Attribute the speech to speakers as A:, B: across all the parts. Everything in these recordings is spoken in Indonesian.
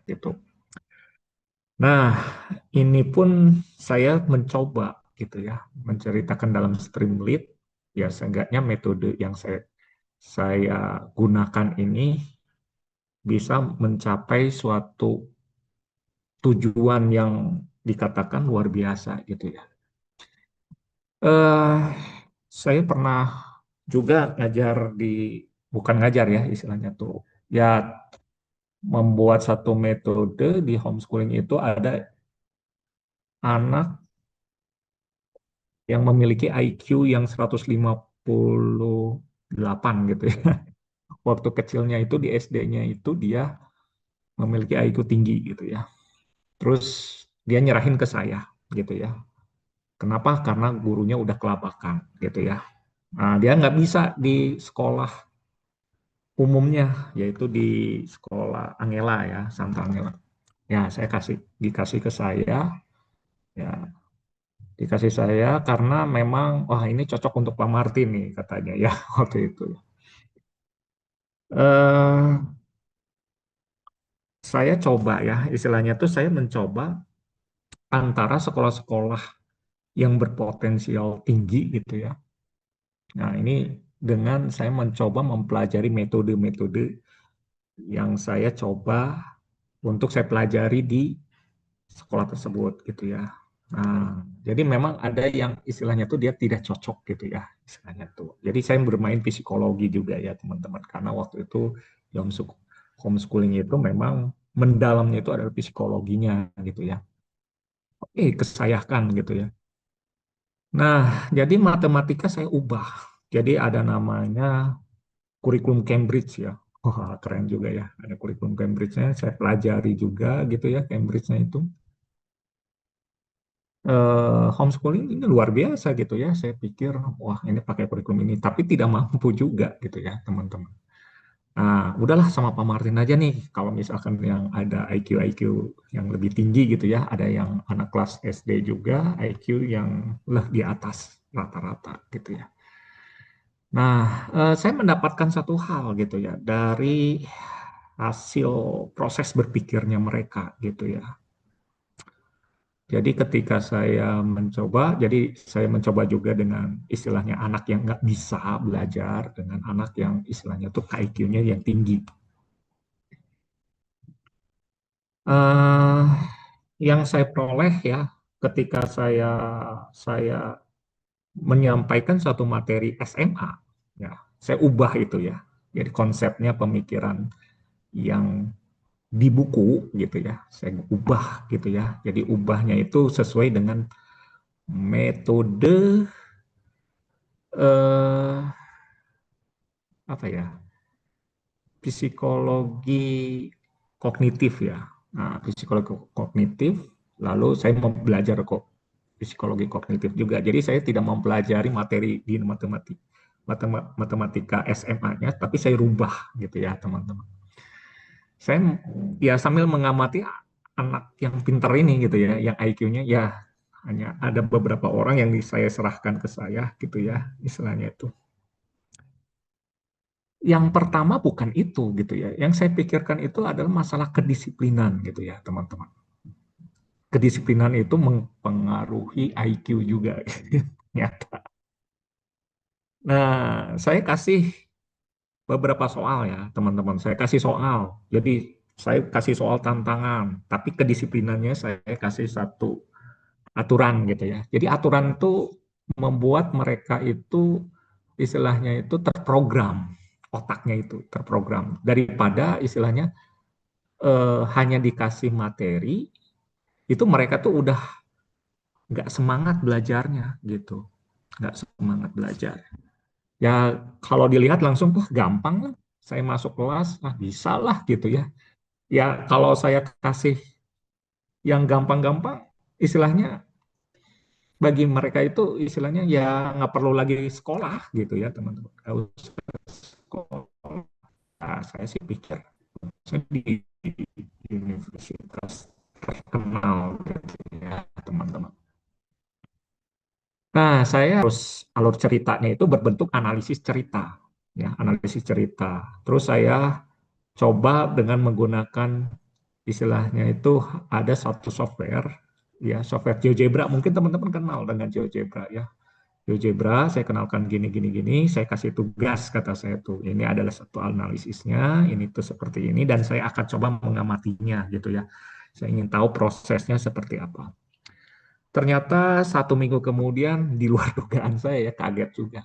A: gitu. Nah, ini pun saya mencoba gitu ya, menceritakan dalam Streamlit, ya seenggaknya metode yang saya gunakan ini bisa mencapai suatu tujuan yang dikatakan luar biasa gitu ya. eh saya pernah juga ngajar di, bukan ngajar ya istilahnya tuh, ya membuat satu metode di homeschooling itu ada anak yang memiliki IQ yang 158 gitu ya. Waktu kecilnya itu di SD-nya itu dia memiliki IQ tinggi gitu ya. Terus dia nyerahin ke saya gitu ya. Kenapa? Karena gurunya udah kelabakan gitu ya. Nah, dia nggak bisa di sekolah umumnya, yaitu di sekolah Angela ya, Santa Angela. Ya, dikasih ke saya, ya dikasih saya karena memang wah ini cocok untuk Pak Martin nih katanya ya waktu itu. eh saya coba ya, istilahnya tuh saya mencoba antara sekolah-sekolah yang berpotensial tinggi gitu ya. Nah, ini dengan saya mencoba mempelajari metode-metode yang saya coba untuk saya pelajari di sekolah tersebut gitu ya. Nah, jadi memang ada yang istilahnya tuh dia tidak cocok gitu ya, istilahnya tuh. Jadi saya bermain psikologi juga ya teman-teman, karena waktu itu di homeschooling itu memang mendalamnya itu adalah psikologinya gitu ya. Oke, kesayahkan gitu ya. Nah, jadi matematika saya ubah. Jadi ada namanya kurikulum Cambridge ya. Wah, keren juga ya. Ada kurikulum Cambridge-nya, saya pelajari juga gitu ya, Cambridge-nya itu. Homeschooling ini luar biasa gitu ya. Saya pikir, wah ini pakai kurikulum ini, tapi tidak mampu juga gitu ya teman-teman. Nah, udahlah sama Pak Martin aja nih. Kalau misalkan yang ada IQ yang lebih tinggi gitu ya, ada yang anak kelas SD juga IQ yang lah di atas rata-rata gitu ya. Nah, saya mendapatkan satu hal gitu ya dari hasil proses berpikirnya mereka gitu ya. Jadi ketika saya mencoba juga dengan istilahnya anak yang nggak bisa belajar dengan anak yang istilahnya tuh IQ-nya yang tinggi. eh yang saya peroleh ya ketika saya menyampaikan satu materi SMA, ya saya ubah itu ya. Jadi konsepnya pemikiran yang di buku gitu ya, saya ubah gitu ya. Jadi ubahnya itu sesuai dengan metode eh, apa ya, psikologi kognitif ya. Nah, psikologi kognitif, lalu saya mau belajar kok psikologi kognitif juga. Jadi saya tidak mempelajari materi di matematika SMA-nya, tapi saya rubah gitu ya teman-teman. Saya ya sambil mengamati anak yang pinter ini gitu ya, yang IQ-nya ya hanya ada beberapa orang yang saya serahkan ke saya gitu ya, istilahnya itu. Yang pertama bukan itu gitu ya. Yang saya pikirkan itu adalah masalah kedisiplinan gitu ya, teman-teman. Kedisiplinan itu mempengaruhi IQ juga. Nyata. Nah, saya kasih beberapa soal ya, teman-teman. Saya kasih soal. Jadi saya kasih soal tantangan, tapi kedisiplinannya saya kasih satu aturan gitu ya. Jadi aturan itu membuat mereka itu istilahnya itu terprogram, otaknya itu terprogram daripada istilahnya hanya dikasih materi itu mereka tuh udah nggak semangat belajarnya gitu, nggak semangat belajar ya. Kalau dilihat langsung tuh gampang lah, saya masuk kelas lah bisa lah gitu ya. Ya kalau saya kasih yang gampang-gampang istilahnya bagi mereka itu istilahnya ya nggak perlu lagi sekolah gitu ya teman-teman, nggak usah sekolah. Nah, saya sih pikir saya di universitas terkenal gitu ya teman-teman. Nah, saya harus alur ceritanya itu berbentuk analisis cerita, ya analisis cerita. Terus saya coba dengan menggunakan istilahnya itu ada satu software, ya software GeoGebra. Mungkin teman-teman kenal dengan GeoGebra ya. GeoGebra, saya kenalkan gini, gini, gini, saya kasih tugas, kata saya tuh, ini adalah satu analisisnya, ini tuh seperti ini, dan saya akan coba mengamatinya gitu ya. Saya ingin tahu prosesnya seperti apa. Ternyata 1 minggu kemudian, di luar dugaan saya ya, kaget juga.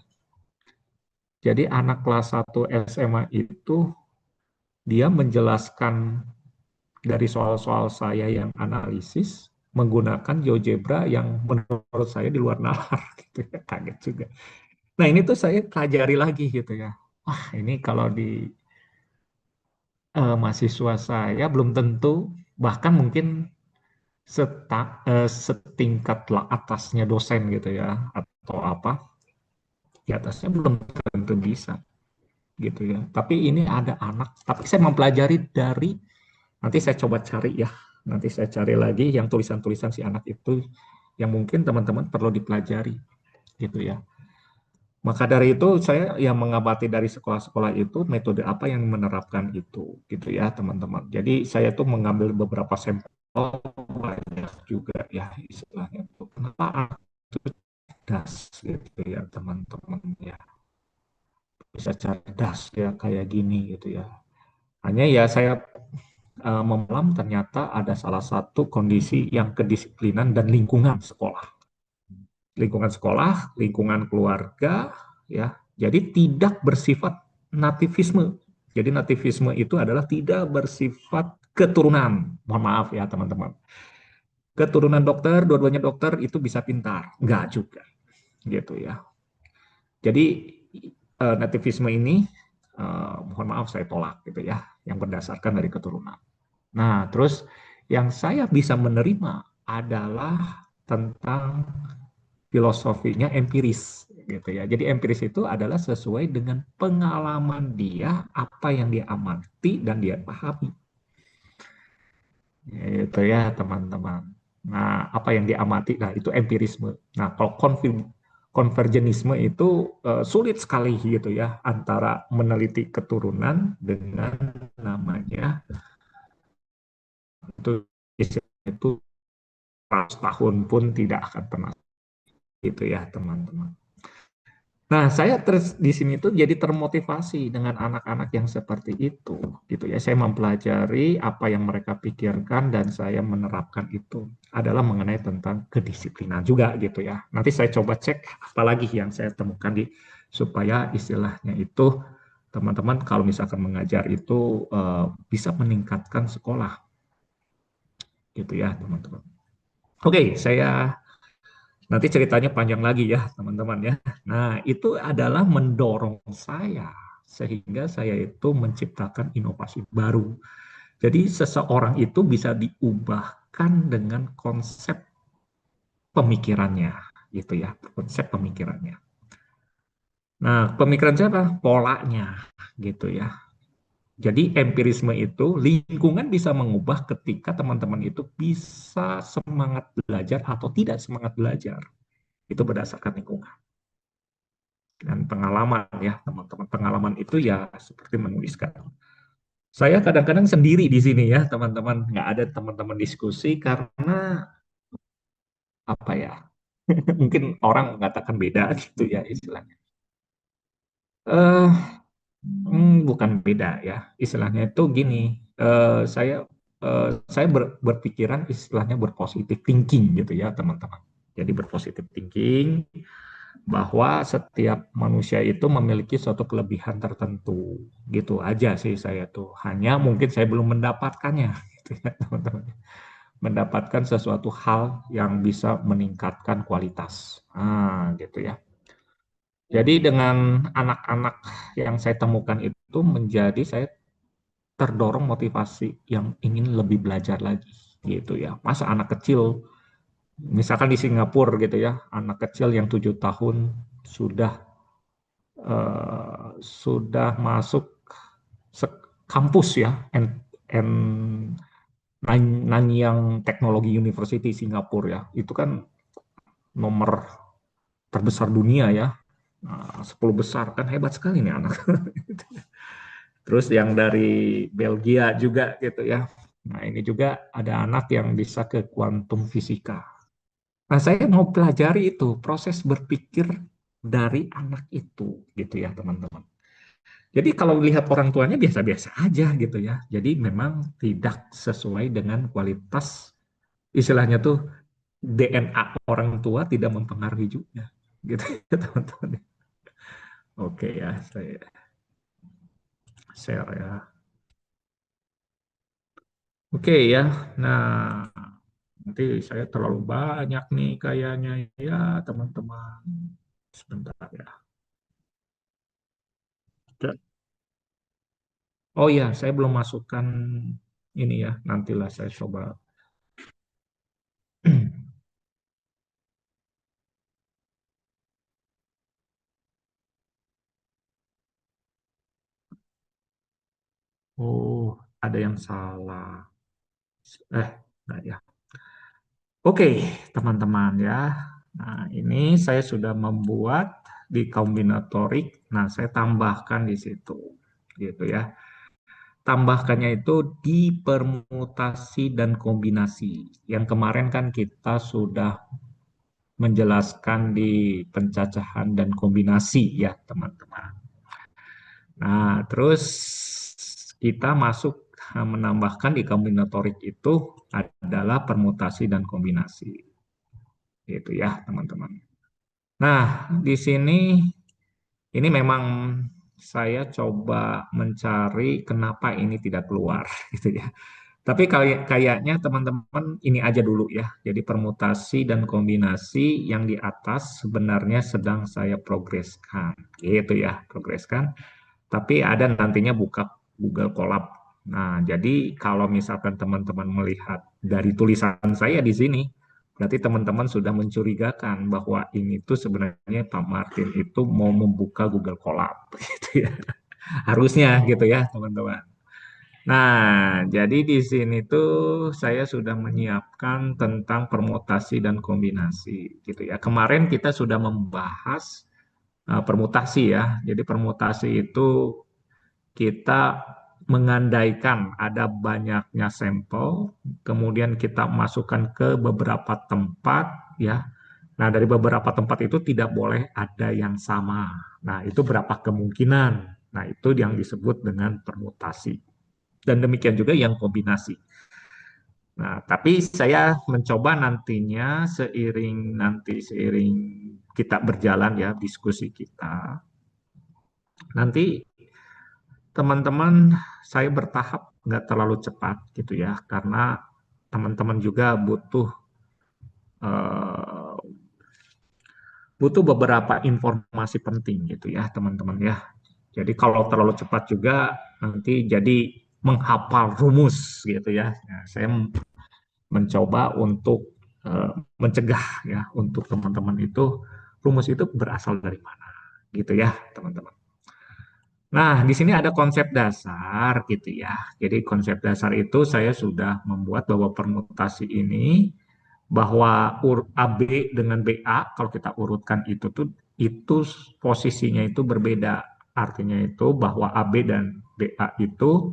A: Jadi anak kelas 1 SMA itu, dia menjelaskan dari soal-soal saya yang analisis, menggunakan GeoGebra yang menurut saya di luar nalar, gitu ya, kaget juga. Nah, ini tuh saya pelajari lagi gitu ya. Wah, ini kalau di mahasiswa saya belum tentu, bahkan mungkin setingkat lah atasnya dosen gitu ya, atau apa, di atasnya belum tentu bisa gitu ya. Tapi ini ada anak, tapi saya mempelajari dari, nanti saya coba cari ya, nanti saya cari lagi yang tulisan-tulisan si anak itu, yang mungkin teman-teman perlu dipelajari gitu ya. Maka dari itu saya yang mengamati dari sekolah-sekolah itu metode apa yang menerapkan itu, gitu ya teman-teman. Jadi saya tuh mengambil beberapa sampel banyak juga ya istilahnya itu. Kenapa itu cerdas gitu ya teman-teman ya. Bisa cerdas ya kayak gini gitu ya. Hanya ya saya memalam ternyata ada salah satu kondisi yang kedisiplinan dan lingkungan sekolah. Lingkungan sekolah, lingkungan keluarga, ya. Jadi tidak bersifat nativisme. Jadi nativisme itu adalah tidak bersifat keturunan. Mohon maaf ya teman-teman. Keturunan dokter, dua-duanya dokter itu bisa pintar. Enggak juga, gitu ya. Jadi nativisme ini, mohon maaf saya tolak gitu ya, yang berdasarkan dari keturunan. Nah, terus yang saya bisa menerima adalah tentang filosofinya empiris gitu ya. Jadi empiris itu adalah sesuai dengan pengalaman dia, apa yang dia amati dan dia pahami. Itu ya teman-teman. Nah, apa yang diamati, nah itu empirisme. Nah, kalau konvergenisme itu sulit sekali gitu ya antara meneliti keturunan dengan namanya itu itu 100 tahun pun tidak akan pernah gitu ya teman-teman. Nah, saya di sini tuh jadi termotivasi dengan anak-anak yang seperti itu, gitu ya. Saya mempelajari apa yang mereka pikirkan dan saya menerapkan itu adalah mengenai tentang kedisiplinan juga, gitu ya. Nanti saya coba cek apalagi yang saya temukan supaya istilahnya itu teman-teman kalau misalkan mengajar itu bisa meningkatkan sekolah, gitu ya, teman-teman. Oke, saya nanti ceritanya panjang lagi ya, teman-teman ya. Nah, itu adalah mendorong saya sehingga saya itu menciptakan inovasi baru. Jadi seseorang itu bisa diubahkan dengan konsep pemikirannya, gitu ya, konsep pemikirannya. Nah, pemikiran siapa? Polanya, gitu ya. Jadi empirisme itu lingkungan bisa mengubah ketika teman-teman itu bisa semangat belajar atau tidak semangat belajar. Itu berdasarkan lingkungan. Dan pengalaman ya teman-teman, pengalaman itu ya seperti menuliskan. Saya kadang-kadang sendiri di sini ya teman-teman, nggak ada teman-teman diskusi karena apa ya, mungkin orang mengatakan beda gitu ya istilahnya. eh Bukan beda ya, istilahnya itu gini, saya saya berpikiran istilahnya berpositif thinking gitu ya teman-teman. Jadi berpositif thinking bahwa setiap manusia itu memiliki suatu kelebihan tertentu. Gitu aja sih saya tuh. Hanya mungkin saya belum mendapatkannya, gitu ya, teman-teman. Mendapatkan sesuatu hal yang bisa meningkatkan kualitas. Gitu ya. Jadi dengan anak-anak yang saya temukan itu menjadi saya terdorong motivasi yang ingin lebih belajar lagi gitu ya. Masa anak kecil misalkan di Singapura gitu ya, anak kecil yang 7 tahun sudah masuk kampus ya, Nanyang Technology University Singapura ya, itu kan nomor terbesar dunia ya, 10 besar kan hebat sekali nih anak. Terus yang dari Belgia juga gitu ya, Nah, ini juga ada anak yang bisa ke kuantum fisika. Nah, saya mau pelajari itu proses berpikir dari anak itu, gitu ya, teman-teman. Jadi kalau lihat orang tuanya biasa-biasa aja gitu ya. Jadi memang tidak sesuai dengan kualitas, istilahnya tuh DNA orang tua tidak mempengaruhi juga, gitu ya, teman-teman. Oke ya, saya share ya. Oke ya. Nah, nanti saya terlalu banyak nih kayaknya ya, teman-teman. Sebentar ya. Oh iya, saya belum masukkan ini ya. Nantilah saya coba. Oh, ada yang salah. Enggak ya. Oke, teman-teman ya. Nah, ini saya sudah membuat di kombinatorik. Nah, saya tambahkan di situ. Gitu ya. Tambahkannya itu di permutasi dan kombinasi. Yang kemarin kan kita sudah menjelaskan di pencacahan dan kombinasi ya, teman-teman. Nah, terus kita masuk menambahkan di kombinatorik itu adalah permutasi dan kombinasi. Gitu ya, teman-teman. Nah, di sini ini memang saya coba mencari kenapa ini tidak keluar gitu ya. Tapi kayaknya teman-teman ini aja dulu ya. Jadi permutasi dan kombinasi yang di atas sebenarnya sedang saya progreskan. Gitu ya, progreskan. Tapi ada nantinya buka Google Colab. Nah, jadi kalau misalkan teman-teman melihat dari tulisan saya di sini, berarti teman-teman sudah mencurigakan bahwa ini tuh sebenarnya Pak Martin itu mau membuka Google Colab, gitu ya. Harusnya gitu ya, teman-teman. Nah, jadi di sini tuh saya sudah menyiapkan tentang permutasi dan kombinasi, gitu ya. Kemarin kita sudah membahas permutasi ya. Jadi permutasi itu kita mengandaikan ada banyaknya sampel, kemudian kita masukkan ke beberapa tempat, ya. Nah, dari beberapa tempat itu tidak boleh ada yang sama. Nah, itu berapa kemungkinan. Nah, itu yang disebut dengan permutasi. Dan demikian juga yang kombinasi. Nah, tapi saya mencoba nantinya seiring kita berjalan ya diskusi kita. Nanti teman-teman, saya bertahap nggak terlalu cepat gitu ya, karena teman-teman juga eh, butuh beberapa informasi penting gitu ya, teman-teman ya. Jadi kalau terlalu cepat juga nanti jadi menghafal rumus gitu ya. Nah, saya mencoba untuk mencegah ya untuk teman-teman itu rumus itu berasal dari mana gitu ya, teman-teman. Nah, di sini ada konsep dasar gitu ya. Jadi konsep dasar itu saya sudah membuat bahwa permutasi ini bahwa AB dengan BA kalau kita urutkan itu tuh itu posisinya itu berbeda. Artinya itu bahwa AB dan BA itu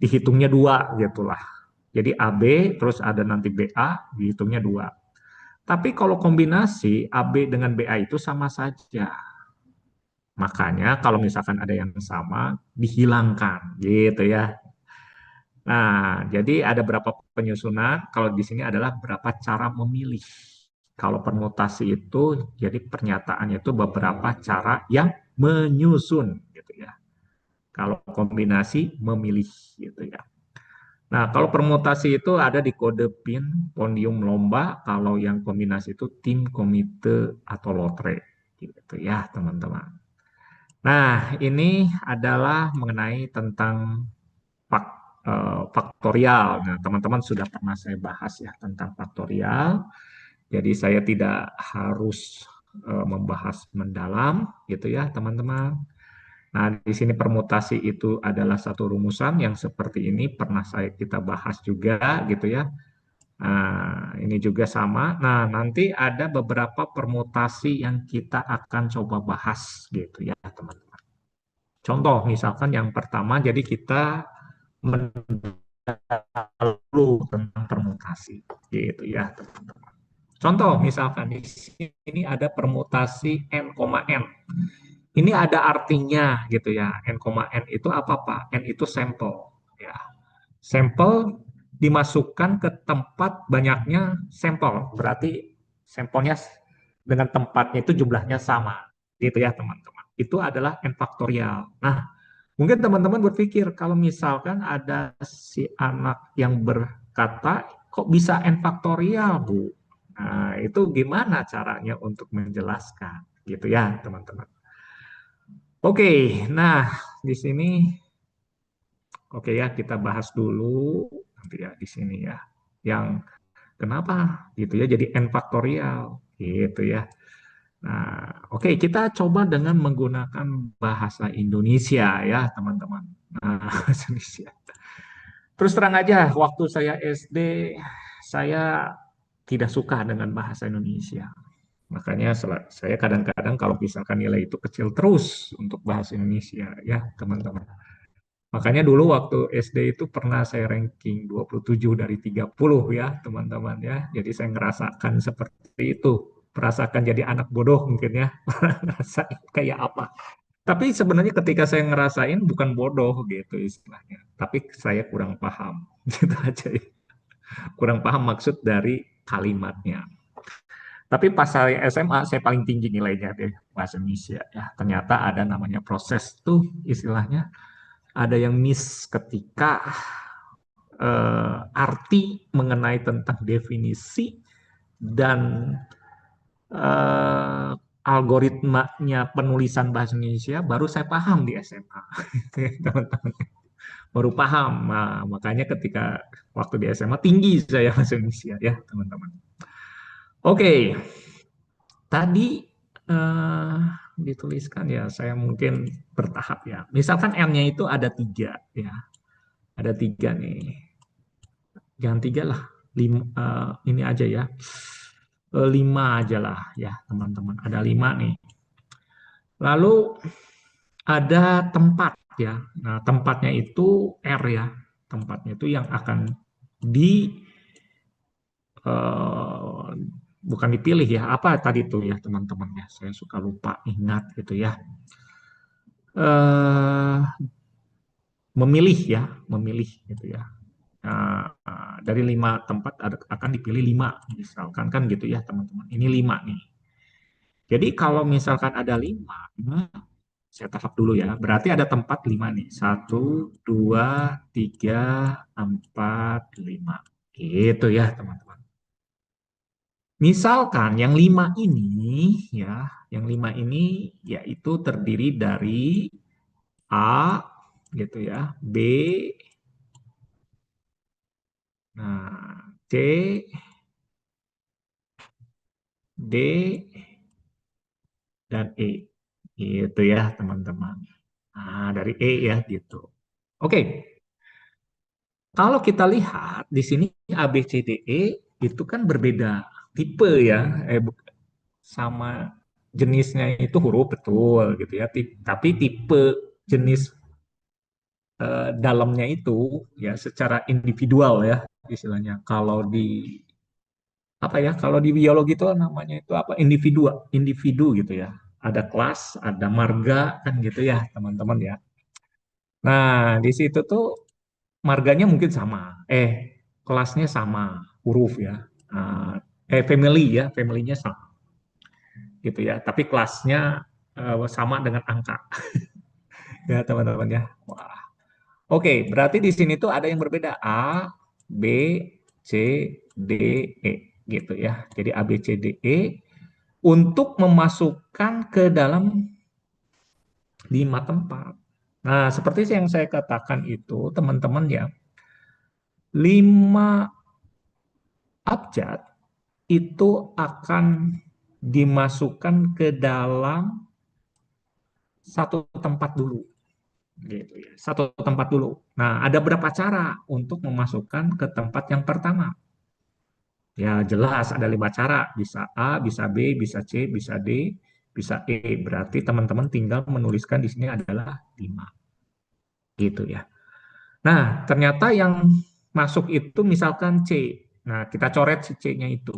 A: dihitungnya dua gitulah. Jadi AB terus ada nanti BA dihitungnya dua. Tapi kalau kombinasi AB dengan BA itu sama saja. Makanya kalau misalkan ada yang sama, dihilangkan gitu ya. Nah, jadi ada berapa penyusunan, kalau di sini adalah berapa cara memilih. Kalau permutasi itu, jadi pernyataannya itu beberapa cara yang menyusun gitu ya. Kalau kombinasi, memilih gitu ya. Nah, kalau permutasi itu ada di kode PIN, podium lomba, kalau yang kombinasi itu tim, komite, atau lotre gitu ya teman-teman. Nah, ini adalah mengenai tentang faktorial. Nah, teman-teman sudah pernah saya bahas ya tentang faktorial. Jadi saya tidak harus membahas mendalam gitu ya, teman-teman. Nah, di sini permutasi itu adalah satu rumusan yang seperti ini pernah kita bahas juga gitu ya. Nah, ini juga sama. Nah, nanti ada beberapa permutasi yang kita akan coba bahas gitu ya, teman-teman. Contoh misalkan yang pertama, jadi kita dulu tentang permutasi, gitu ya teman-teman. Contoh misalkan di sini ada permutasi n, n. Ini ada artinya gitu ya. N, n itu apa Pak? N itu sampel. Ya. Sampel dimasukkan ke tempat banyaknya sampel. Berarti sampelnya dengan tempatnya itu jumlahnya sama. Gitu ya teman-teman. Itu adalah n faktorial. Nah, mungkin teman-teman berpikir kalau misalkan ada si anak yang berkata, kok bisa n faktorial, Bu? Nah, itu gimana caranya untuk menjelaskan? Gitu ya, teman-teman. Oke, nah di sini oke ya kita bahas dulu nanti ya di sini ya. Yang kenapa gitu ya jadi n faktorial gitu ya. Nah, oke kita coba dengan menggunakan bahasa Indonesia ya, teman-teman. Nah, bahasa Indonesia. Terus terang aja, waktu saya SD saya tidak suka dengan bahasa Indonesia. Makanya saya kadang-kadang kalau misalkan nilai itu kecil terus untuk bahasa Indonesia ya, teman-teman. Makanya dulu waktu SD itu pernah saya ranking 27 dari 30 ya, teman-teman ya. Jadi saya ngerasakan seperti itu. Merasakan jadi anak bodoh mungkin ya. Ngerasain kayak apa. Tapi sebenarnya ketika saya ngerasain bukan bodoh gitu istilahnya. Tapi saya kurang paham. Gitu aja ya. Kurang paham maksud dari kalimatnya. Tapi pas saya SMA saya paling tinggi nilainya deh bahasa Indonesia ya. Ternyata ada namanya proses tuh istilahnya. Ada yang miss ketika arti mengenai tentang definisi dan eh, algoritmanya penulisan bahasa Indonesia baru saya paham di SMA. Teman-teman baru paham. Nah, makanya ketika waktu di SMA tinggi saya bahasa Indonesia ya, teman-teman. Oke, tadi eh, dituliskan ya, saya mungkin bertahap ya. Misalkan N-nya itu ada tiga ya, ada tiga nih. Jangan tiga lah, ini aja ya. Lima aja lah ya teman-teman. Ada lima nih. Lalu ada tempat ya. Nah tempatnya itu R ya. Tempatnya itu yang akan di eh, bukan dipilih ya. Apa tadi itu ya teman-teman ya. Saya suka lupa ingat gitu ya. eh Memilih ya, memilih gitu ya. Nah, dari lima tempat akan dipilih lima, misalkan kan gitu ya teman-teman. Ini lima nih. Jadi kalau misalkan ada lima, saya tahap dulu ya. Berarti ada tempat lima nih. Satu, dua, tiga, empat, lima. Gitu ya teman-teman. Misalkan yang lima ini ya, yang lima ini yaitu terdiri dari A gitu ya, B, nah C, D, dan E. Gitu ya, teman-teman. Nah, dari E ya, gitu. Oke, kalau kita lihat di sini A, B, C, D, E itu kan berbeda tipe ya, sama jenisnya itu huruf betul gitu ya. Tapi tipe jenis dalamnya itu ya secara individual ya istilahnya. Kalau di apa ya? Kalau di biologi itu namanya itu apa? Individu, individu gitu ya. Ada kelas, ada marga kan gitu ya, teman-teman ya. Nah, di situ tuh marganya mungkin sama, kelasnya sama, huruf ya. Nah, family ya, family-nya sama gitu ya. Tapi kelasnya sama dengan angka ya, teman-teman ya. Wah. Oke, berarti di sini tuh ada yang berbeda A, B, C, D, E gitu ya. Jadi A, B, C, D, E untuk memasukkan ke dalam 5 tempat. Nah, seperti yang saya katakan itu, teman-teman ya, 5 abjad itu akan dimasukkan ke dalam satu tempat dulu, gitu ya. Satu tempat dulu. Nah, ada berapa cara untuk memasukkan ke tempat yang pertama? Ya, jelas ada 5 cara. Bisa A, bisa B, bisa C, bisa D, bisa E. Berarti teman-teman tinggal menuliskan di sini adalah 5. Gitu ya. Nah, ternyata yang masuk itu misalkan C. Nah, kita coret si C-nya itu,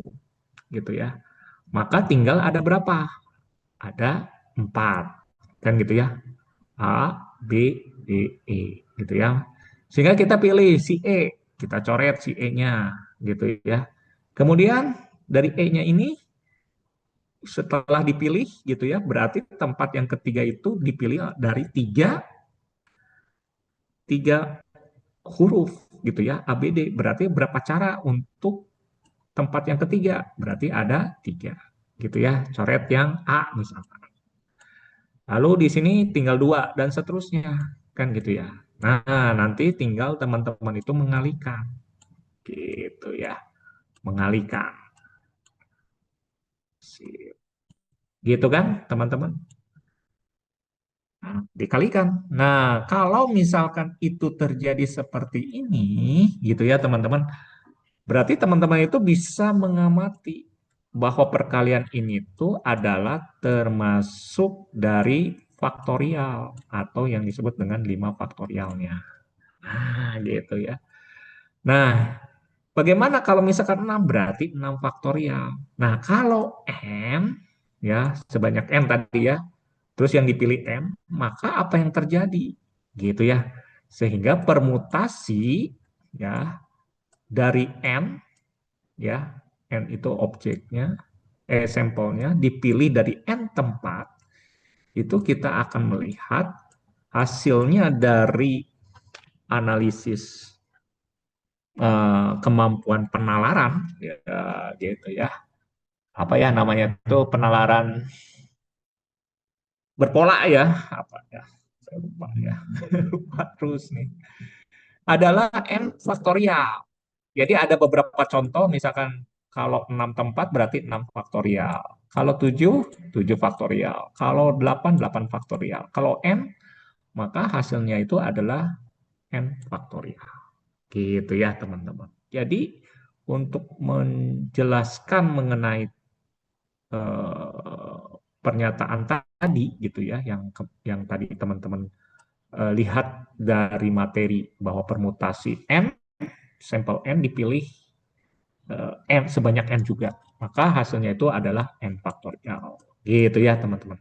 A: gitu ya. Maka tinggal ada berapa? Ada 4. Kan gitu ya. A, B, D, E, gitu ya. Sehingga kita pilih si E, kita coret si E-nya, gitu ya. Kemudian dari E-nya ini setelah dipilih, gitu ya, berarti tempat yang ketiga itu dipilih dari tiga huruf, gitu ya, A, B, D. Berarti berapa cara untuk tempat yang ketiga? Berarti ada 3, gitu ya. Coret yang A misalkan. Lalu di sini tinggal 2 dan seterusnya, kan gitu ya. Nah, nanti tinggal teman-teman itu mengalihkan, gitu ya, mengalihkan, gitu kan, teman-teman. Nah, dikalikan. Nah, kalau misalkan itu terjadi seperti ini, gitu ya, teman-teman, berarti teman-teman itu bisa mengamati bahwa perkalian ini tuh adalah termasuk dari faktorial atau yang disebut dengan 5 faktorialnya. Nah, gitu ya. Nah, bagaimana kalau misalkan 6 berarti 6 faktorial. Nah, kalau n ya sebanyak n tadi ya, terus yang dipilih n, maka apa yang terjadi? Gitu ya. Sehingga permutasi ya dari n ya, n itu objeknya, sampelnya dipilih dari n tempat, itu kita akan melihat hasilnya dari analisis kemampuan penalaran ya, gitu ya, apa ya namanya itu penalaran berpola ya, apa ya, saya lupa ya. Lupa terus nih, adalah n faktorial. Jadi ada beberapa contoh, misalkan kalau 6 tempat berarti 6 faktorial, kalau 7 7 faktorial, kalau 8 8 faktorial, kalau n maka hasilnya itu adalah n faktorial, gitu ya teman-teman. Jadi untuk menjelaskan mengenai eh, pernyataan tadi gitu ya, yang tadi teman-teman lihat dari materi bahwa permutasi n, sampel n dipilih n sebanyak n juga, maka hasilnya itu adalah n faktorial, gitu ya teman-teman.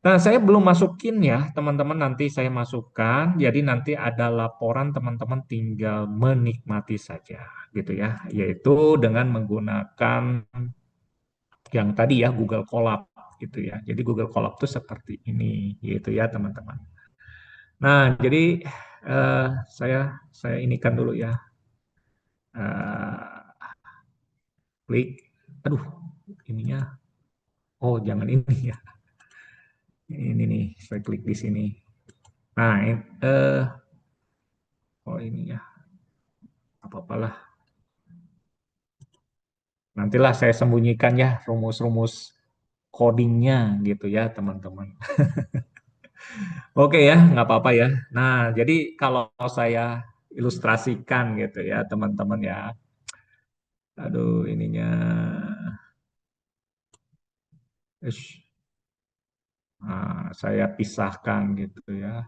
A: Nah, saya belum masukin ya, teman-teman, nanti saya masukkan. Jadi nanti ada laporan, teman-teman tinggal menikmati saja, gitu ya. Yaitu dengan menggunakan yang tadi ya, Google Colab, gitu ya. Jadi Google Colab itu seperti ini, gitu ya, teman-teman. Nah, jadi eh, saya inikan dulu ya. Eh, klik, aduh, ininya, oh jangan ini ya. Ini nih, saya klik di sini. Nah, oh ini ya, apa-apalah. Nantilah saya sembunyikan ya rumus-rumus codingnya gitu ya teman-teman. Oke ya, nggak apa-apa ya. Nah, jadi kalau saya ilustrasikan gitu ya teman-teman ya. Aduh ininya. Ish. Nah, saya pisahkan gitu ya.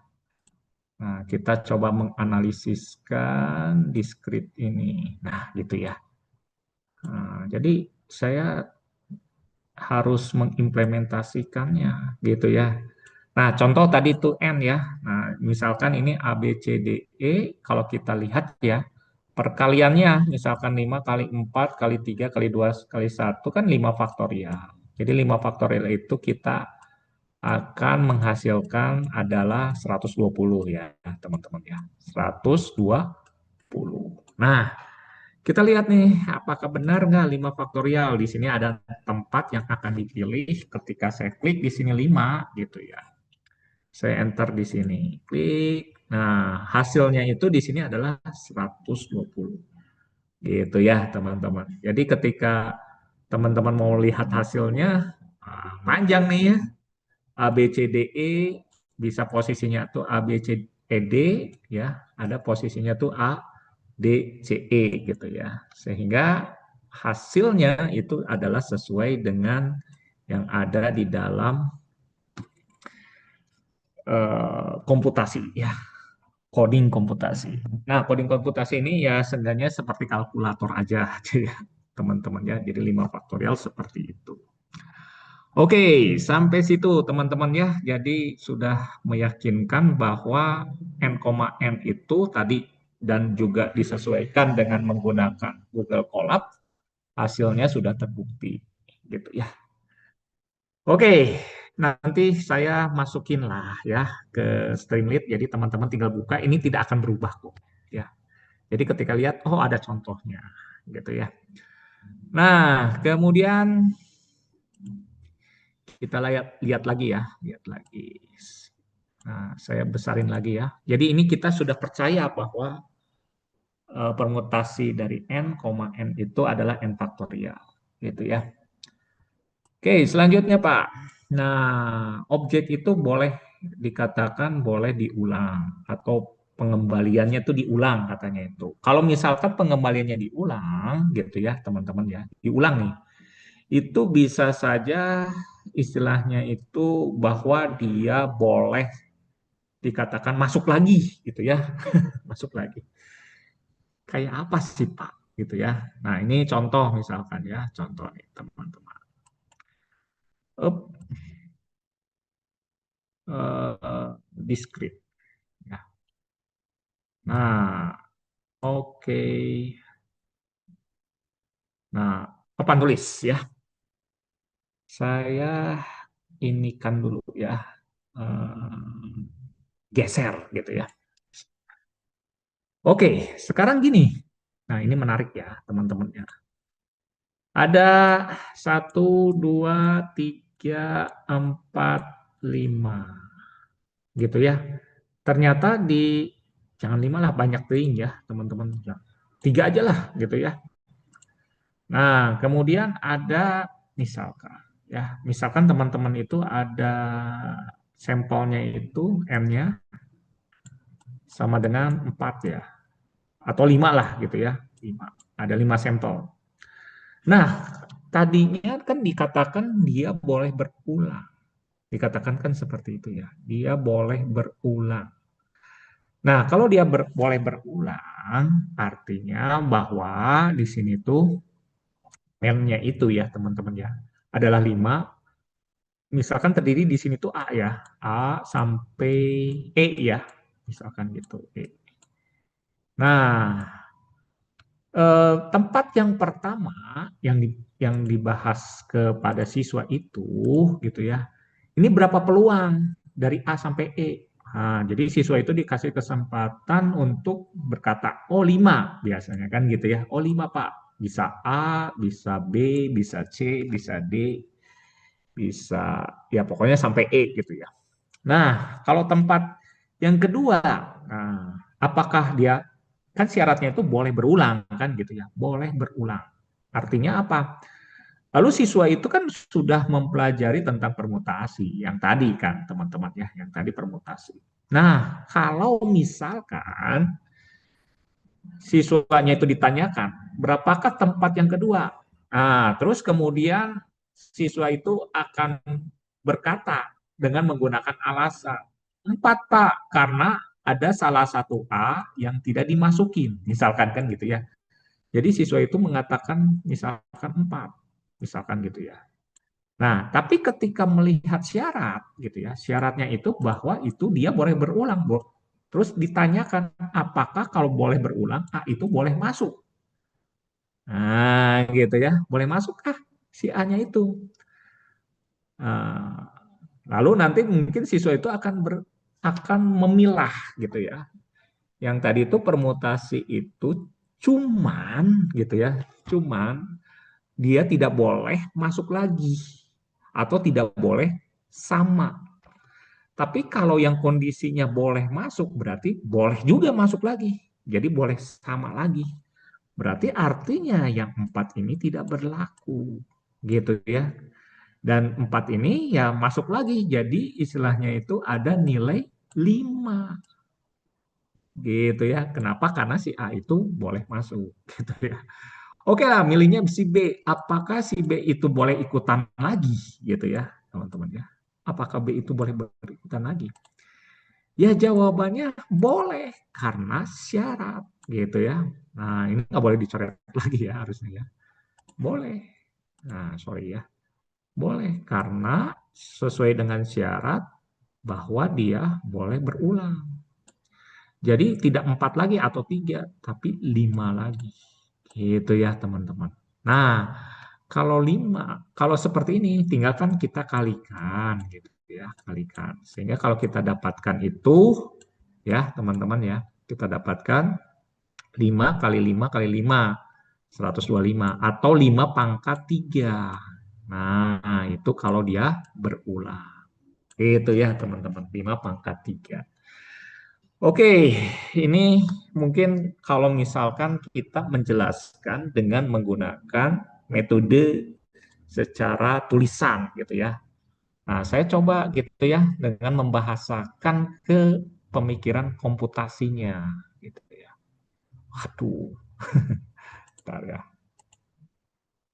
A: Nah, kita coba menganalisiskan di script ini. Nah, gitu ya. Nah, jadi saya harus mengimplementasikannya gitu ya. Nah, contoh tadi itu N ya. Nah, misalkan ini A, B, C, D, E, kalau kita lihat ya, perkaliannya misalkan 5 kali 4 kali 3 kali 2 kali 1 kan 5 faktorial. Jadi 5 faktorial itu kita akan menghasilkan adalah 120 ya, teman-teman ya. 120. Nah, kita lihat nih, apakah benar nggak 5 faktorial? Di sini ada tempat yang akan dipilih ketika saya klik di sini 5 gitu ya. Saya enter di sini, klik. Nah, hasilnya itu di sini adalah 120. Gitu ya, teman-teman. Jadi ketika teman-teman mau lihat hasilnya, panjang nih ya. A, B, C, D, E, bisa posisinya tuh A, B, C, E, D, ya. Ada posisinya tuh A, D, C, E gitu ya. Sehingga hasilnya itu adalah sesuai dengan yang ada di dalam komputasi ya, coding komputasi. Nah, coding komputasi ini ya seenggaknya seperti kalkulator aja, ya teman-teman ya. Jadi 5 faktorial seperti itu. Oke, sampai situ teman-teman ya. Jadi sudah meyakinkan bahwa n, itu tadi dan juga disesuaikan dengan menggunakan Google Colab, hasilnya sudah terbukti. Gitu ya. Oke, nanti saya masukin lah ya ke Streamlit. Jadi teman-teman tinggal buka, ini tidak akan berubah kok. Ya. Jadi ketika lihat, oh ada contohnya, gitu ya. Nah, kemudian kita lihat lagi ya, lihat lagi. Nah, saya besarin lagi ya. Jadi ini kita sudah percaya bahwa permutasi dari n, itu adalah n faktorial, gitu ya. Oke, selanjutnya Pak. Nah, objek itu boleh dikatakan boleh diulang atau pengembaliannya itu diulang katanya itu. Kalau misalkan pengembaliannya diulang gitu ya, teman-teman ya, diulang nih. Itu bisa saja istilahnya itu bahwa dia boleh dikatakan masuk lagi gitu ya, masuk lagi. Kayak apa sih Pak? Gitu ya. Nah, ini contoh misalkan ya, contoh nih teman-teman. Up, discrete. Ya. Nah, oke. Nah, papan tulis ya. Saya ini kan dulu ya. Geser gitu ya. Oke, sekarang gini. Nah, ini menarik ya, teman-teman ya. Ada satu, dua, tiga, empat, lima, gitu ya. Ternyata di jangan lima lah, banyak ting ya, teman-teman. Tiga aja lah, gitu ya. Nah, kemudian ada misalkan, ya, misalkan teman-teman itu ada sampelnya itu n-nya sama dengan 4 ya, atau 5 lah gitu ya, 5. Ada 5 sampel. Nah, tadinya kan dikatakan dia boleh berulang. Dikatakan kan seperti itu ya, dia boleh berulang. Nah, kalau dia boleh berulang, artinya bahwa di sini tuh n-nya itu ya teman-teman ya, adalah 5. Misalkan terdiri di sini tuh A ya, A sampai E ya, misalkan gitu. E. Nah, tempat yang pertama yang dibahas kepada siswa itu gitu ya. Ini berapa peluang dari A sampai E? Nah, jadi siswa itu dikasih kesempatan untuk berkata, oh 5 biasanya kan gitu ya. Oh 5 Pak. Bisa A, bisa B, bisa C, bisa D, bisa ya pokoknya sampai E gitu ya. Nah, kalau tempat yang kedua, nah, apakah dia kan syaratnya itu boleh berulang kan gitu ya, boleh berulang. Artinya apa? Lalu siswa itu kan sudah mempelajari tentang permutasi yang tadi kan teman-teman ya, yang tadi permutasi. Nah, kalau misalkan siswanya itu ditanyakan, berapakah tempat yang kedua? Nah, terus kemudian siswa itu akan berkata dengan menggunakan alasan. 4 Pak, karena ada salah satu A yang tidak dimasukin. Misalkan kan gitu ya. Jadi siswa itu mengatakan misalkan 4. Misalkan gitu ya. Nah, tapi ketika melihat syarat gitu ya, syaratnya itu bahwa itu dia boleh berulang, Bro. Terus ditanyakan, apakah kalau boleh berulang, A itu boleh masuk? Nah, gitu ya. Boleh masuk kah si A-nya itu? Nah, lalu nanti mungkin siswa itu akan memilah gitu ya. Yang tadi itu permutasi itu cuman gitu ya, cuman dia tidak boleh masuk lagi atau tidak boleh sama. Tapi kalau yang kondisinya boleh masuk berarti boleh juga masuk lagi. Jadi boleh sama lagi. Berarti artinya yang 4 ini tidak berlaku. Gitu ya. Dan 4 ini ya masuk lagi. Jadi istilahnya itu ada nilai 5. Gitu ya. Kenapa? Karena si A itu boleh masuk. Gitu ya. Oke lah, milihnya si B. Apakah si B itu boleh ikutan lagi? Gitu ya, teman-teman ya. Apakah B itu boleh berikutan lagi? Ya jawabannya boleh karena syarat gitu ya. Nah ini nggak boleh dicoret lagi ya harusnya ya. Boleh. Nah sorry ya. Boleh karena sesuai dengan syarat bahwa dia boleh berulang. Jadi tidak 4 lagi atau 3, tapi 5 lagi. Gitu ya teman-teman. Nah, kalau 5, kalau seperti ini tinggalkan kita kalikan gitu ya, kalikan. Sehingga kalau kita dapatkan itu ya teman-teman ya, kita dapatkan 5 kali 5 kali 5, 125 atau 5 pangkat 3. Nah, itu kalau dia berulang. Itu ya teman-teman, 5 pangkat 3. Oke, ini mungkin kalau misalkan kita menjelaskan dengan menggunakan metode secara tulisan gitu ya. Nah, saya coba gitu ya dengan membahasakan ke pemikiran komputasinya gitu ya. Waduh, bentar ya.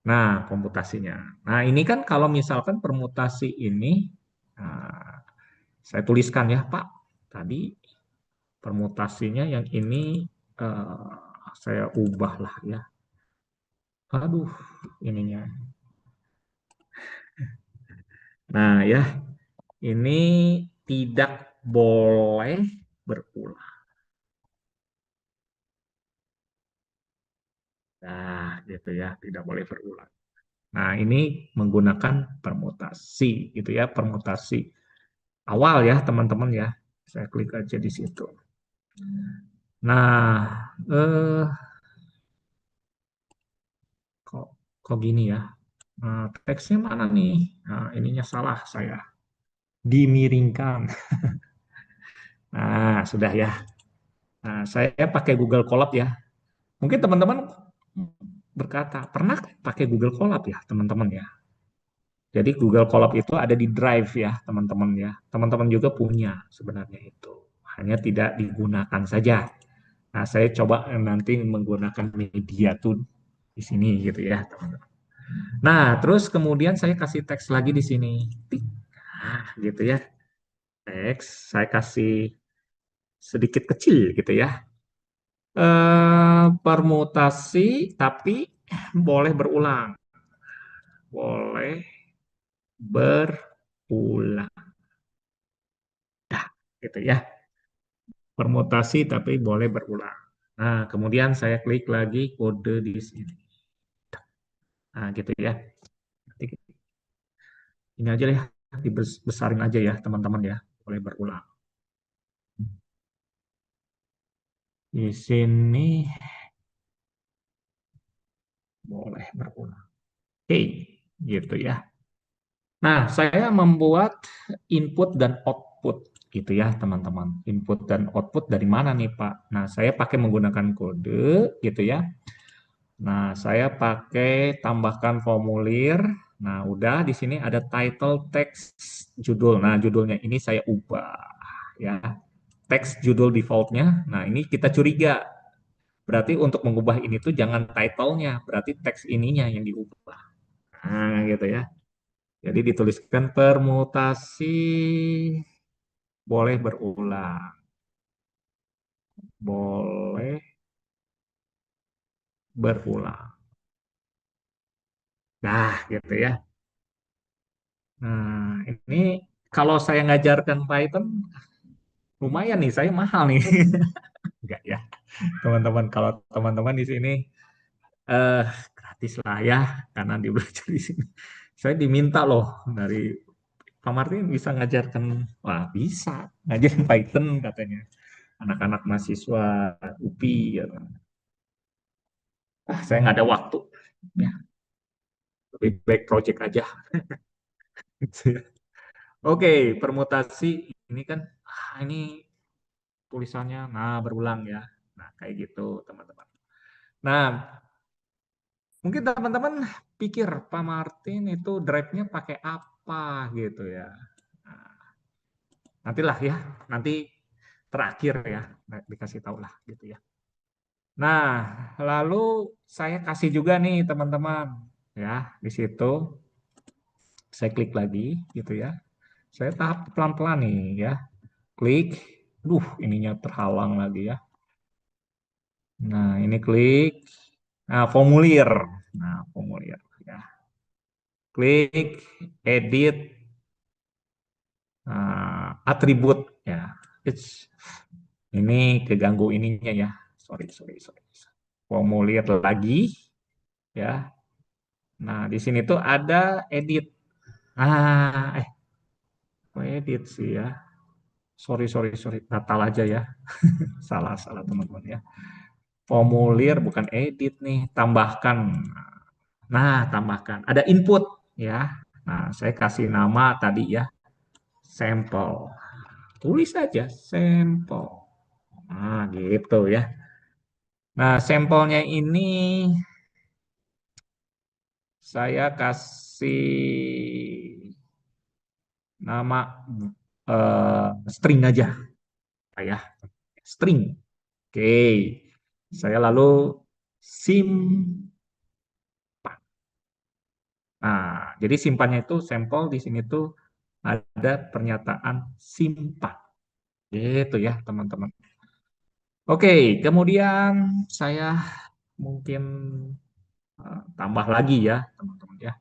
A: Nah, komputasinya. Nah, ini kan kalau misalkan permutasi ini, nah, saya tuliskan ya, Pak. Tadi permutasinya yang ini eh, saya ubah lah ya. Aduh, ininya. Nah ya, ini tidak boleh berulang. Nah, gitu ya, tidak boleh berulang. Nah, ini menggunakan permutasi, gitu ya, permutasi awal ya, teman-teman ya. Saya klik aja di situ. Nah, kok kok gini ya? Nah, teksnya mana nih? Nah, ininya salah saya. Dimiringkan. Nah, sudah ya. Nah, saya pakai Google Colab ya. Mungkin teman-teman berkata, pernah pakai Google Colab ya, teman-teman ya? Jadi Google Colab itu ada di Drive ya, teman-teman ya. Teman-teman juga punya sebenarnya itu. Hanya tidak digunakan saja. Nah, saya coba nanti menggunakan media tuh di sini gitu ya, teman-teman. Nah, terus kemudian saya kasih teks lagi di sini. Tik. Nah, gitu ya. Teks saya kasih sedikit kecil gitu ya. Permutasi tapi boleh berulang. Boleh berulang. Dah, gitu ya. Permutasi tapi boleh berulang. Nah, kemudian saya klik lagi kode di sini. Nah, gitu ya. Nanti ini aja ya, dibesarin aja ya, teman-teman ya. Boleh berulang. Di sini boleh berulang. Oke, gitu ya. Nah, saya membuat input dan output gitu ya, teman-teman. Input dan output dari mana nih, Pak? Nah, saya pakai menggunakan kode gitu ya. Nah, saya pakai tambahkan formulir. Nah, udah di sini ada title text judul. Nah, judulnya ini saya ubah ya. Teks judul defaultnya. Nah, ini kita curiga. Berarti untuk mengubah ini tuh jangan title-nya, berarti teks ininya yang diubah. Nah, gitu ya. Jadi dituliskan permutasi boleh berulang, boleh berulang. Nah, gitu ya. Nah, ini kalau saya ngajarkan Python, lumayan nih, saya mahal nih. Enggak ya, teman-teman. Kalau teman-teman di sini eh gratis lah ya, karena di belajar di sini. Saya diminta loh dari Pak Martin bisa ngajarkan, wah bisa ngajarin Python katanya. Anak-anak mahasiswa UPI ya. Ah, saya nggak ada waktu. Ya, lebih baik project aja. Oke, permutasi ini kan ini tulisannya nah berulang ya. Nah, kayak gitu, teman-teman. Nah, mungkin teman-teman pikir Pak Martin itu drive-nya pakai apa gitu ya. Nah, nantilah ya, nanti terakhir ya, nah, dikasih tahu lah gitu ya. Nah, lalu saya kasih juga nih teman-teman ya di situ saya klik lagi gitu ya. Saya tahap pelan-pelan nih ya. Klik. Ininya terhalang lagi ya. Nah, ini klik. Nah, formulir. Nah, formulir ya. Klik edit atribut ya. It's- Ini keganggu ininya ya. Sorry, sorry, sorry. Formulir lagi ya. Nah, di sini tuh ada edit. Kok edit sih ya. Sorry, sorry, sorry. Natal aja ya. Salah, salah teman-teman ya. Formulir bukan edit nih. Tambahkan. Nah, tambahkan. Ada input ya. Nah, saya kasih nama tadi ya. Sampel. Tulis saja sampel. Nah, gitu ya. Nah, sampelnya ini saya kasih nama string aja, ya. String. Oke. Saya lalu simpan. Nah, jadi simpannya itu sampel di sini tuh ada pernyataan simpan. Gitu ya, teman-teman. Oke, kemudian saya mungkin tambah lagi ya, teman-teman ya.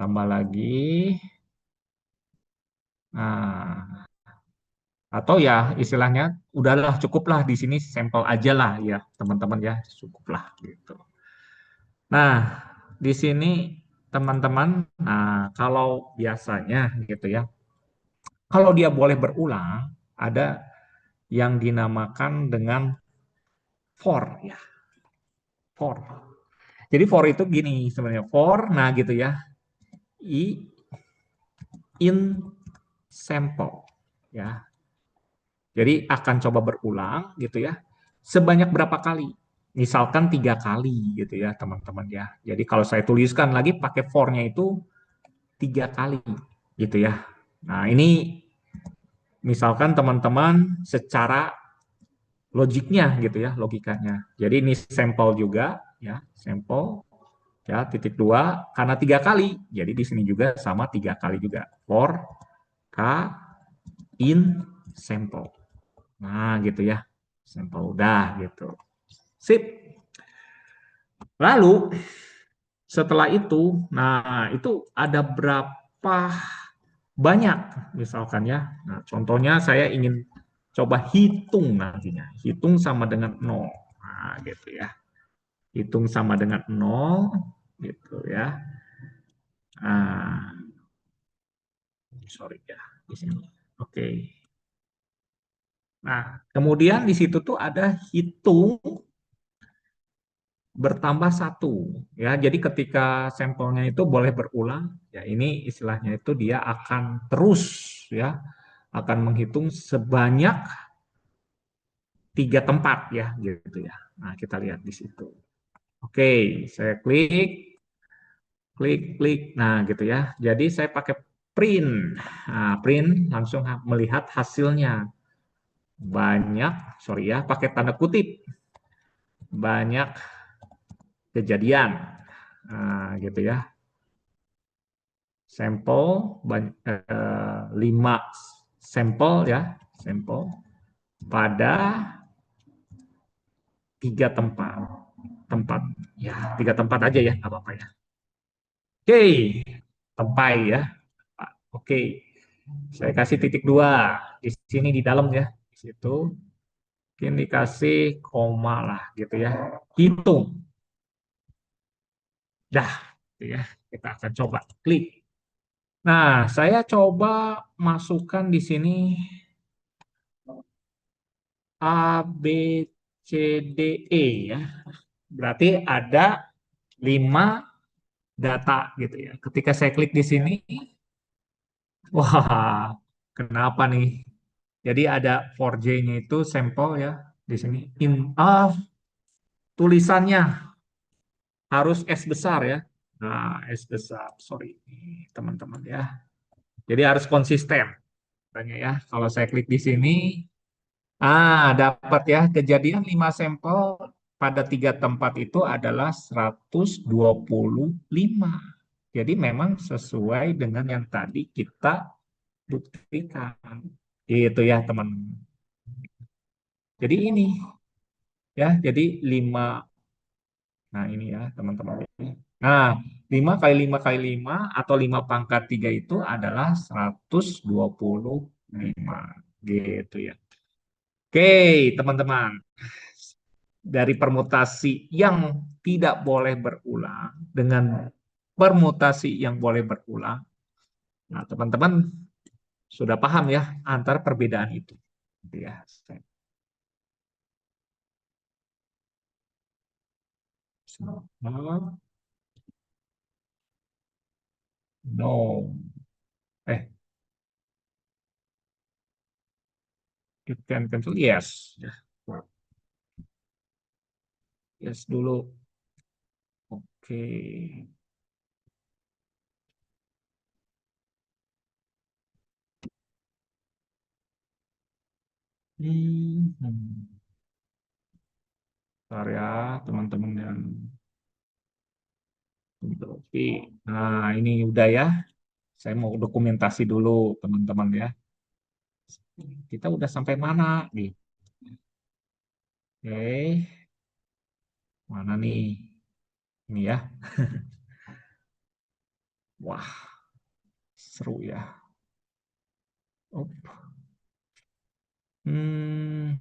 A: Tambah lagi. Nah, atau ya istilahnya udahlah cukuplah di sini sampel aja lah ya, teman-teman ya, cukuplah gitu. Nah, di sini teman-teman, nah kalau biasanya gitu ya, kalau dia boleh berulang, ada yang dinamakan dengan for ya, for. Jadi for itu gini sebenarnya, for, nah gitu ya, i in sample ya. Jadi akan coba berulang gitu ya, sebanyak berapa kali? Misalkan 3 kali gitu ya teman-teman ya. Jadi kalau saya tuliskan lagi pakai for-nya itu 3 kali gitu ya. Nah ini misalkan teman-teman secara logiknya gitu ya, logikanya. Jadi ini sampel juga ya, sampel ya titik dua karena 3 kali. Jadi di sini juga sama 3 kali juga. For k in sampel. Nah gitu ya, sampel udah gitu. Sip. Lalu setelah itu, nah itu ada berapa banyak misalkan ya. Nah, contohnya saya ingin coba hitung nantinya. Hitung sama dengan nol. Nah, gitu ya. Hitung sama dengan nol gitu ya. Nah, sorry ya di sini. Oke. Nah, kemudian di situ tuh ada hitung bertambah satu ya. Jadi ketika sampelnya itu boleh berulang, ya ini istilahnya itu dia akan terus ya akan menghitung sebanyak 3 tempat ya gitu ya. Nah kita lihat di situ. Oke, saya klik, klik, klik. Nah gitu ya. Jadi saya pakai print. Nah, print langsung melihat hasilnya. Banyak, sorry ya, pakai tanda kutip. Banyak kejadian. Nah, gitu ya. Sampel 5 sampel ya, sampel pada 3 tempat. Tempat ya, 3 tempat aja ya, nggak apa-apa ya. Oke, tempai ya. Oke, saya kasih titik dua di sini di dalam ya, di situ. Mungkin dikasih koma lah gitu ya. Hitung, dah, gitu ya. Kita akan coba klik. Nah, saya coba masukkan di sini A, B, C, D, E ya. Berarti ada 5 data gitu ya. Ketika saya klik di sini, wah, kenapa nih? Jadi ada 4J-nya itu sampel ya di sini. Tulisannya harus S besar ya. Nah, S besar. Sorry teman-teman ya. Jadi harus konsisten. Tanya ya. Kalau saya klik di sini, dapat ya kejadian 5 sampel pada 3 tempat itu adalah 125. Jadi memang sesuai dengan yang tadi kita buktikan. Itu ya teman. Jadi ini ya, jadi 5. Nah, ini ya, teman-teman. Nah, 5 kali 5 kali 5 atau 5 pangkat 3 itu adalah 125. Gitu ya. Oke, teman-teman. Dari permutasi yang tidak boleh berulang dengan permutasi yang boleh berulang. Nah, teman-teman sudah paham ya antara perbedaan itu. Gitu ya. No. Eh, you can cancel. Yes. Yes dulu. Oke. Hmm. Bentar ya, teman-teman yang oke. Nah, ini udah ya. Saya mau dokumentasi dulu, teman-teman ya. Kita udah sampai mana nih? Oke, mana nih? Ini ya. Wah, seru ya. Oh, hmm,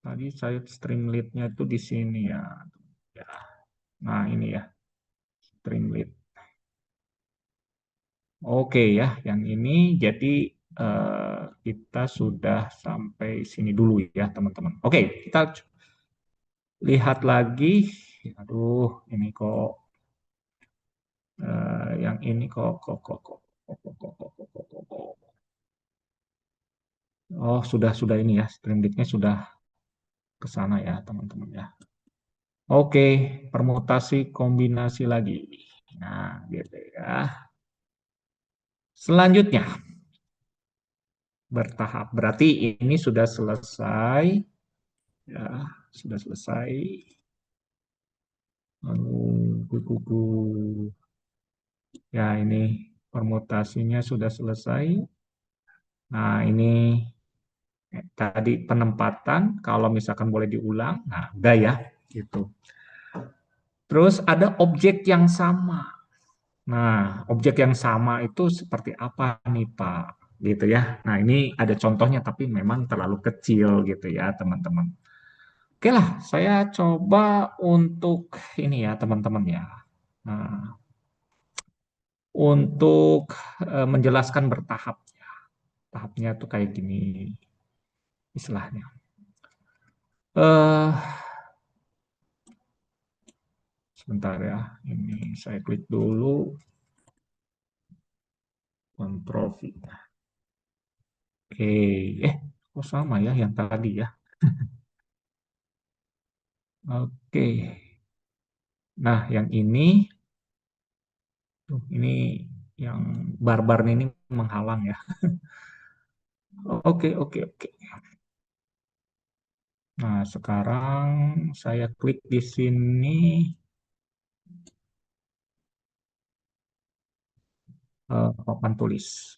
A: tadi saya Streamlit-nya itu di sini ya. Ya. Nah, ini ya, Streamlit. Oke ya, yang ini jadi kita sudah sampai sini dulu ya, teman-teman. Oke, kita lihat lagi. Aduh, ini kok yang ini kok. Oh, sudah ini ya, Stream Deck-nya sudah ke sana ya, teman-teman ya. Oke, permutasi kombinasi lagi. Nah, gitu ya. Selanjutnya bertahap. Berarti ini sudah selesai ya, sudah selesai. Kuku. Ya, ini permutasinya sudah selesai. Nah, ini tadi penempatan, kalau misalkan boleh diulang, nah udah ya, gitu. Terus ada objek yang sama. Nah, objek yang sama itu seperti apa nih, Pak? Gitu ya. Nah, ini ada contohnya, tapi memang terlalu kecil gitu ya, teman-teman. Oke lah, saya coba untuk ini ya, teman-teman ya. Nah, untuk menjelaskan bertahap. Tahapnya tuh kayak gini istilahnya. Eh, Sebentar ya. Ini saya klik dulu. Kontrol V. Oke. Kok sama ya yang tadi ya? Oke. Nah, yang ini yang barbar ini menghalang ya. Oke, oke, oke. Nah, sekarang saya klik di sini papan tulis.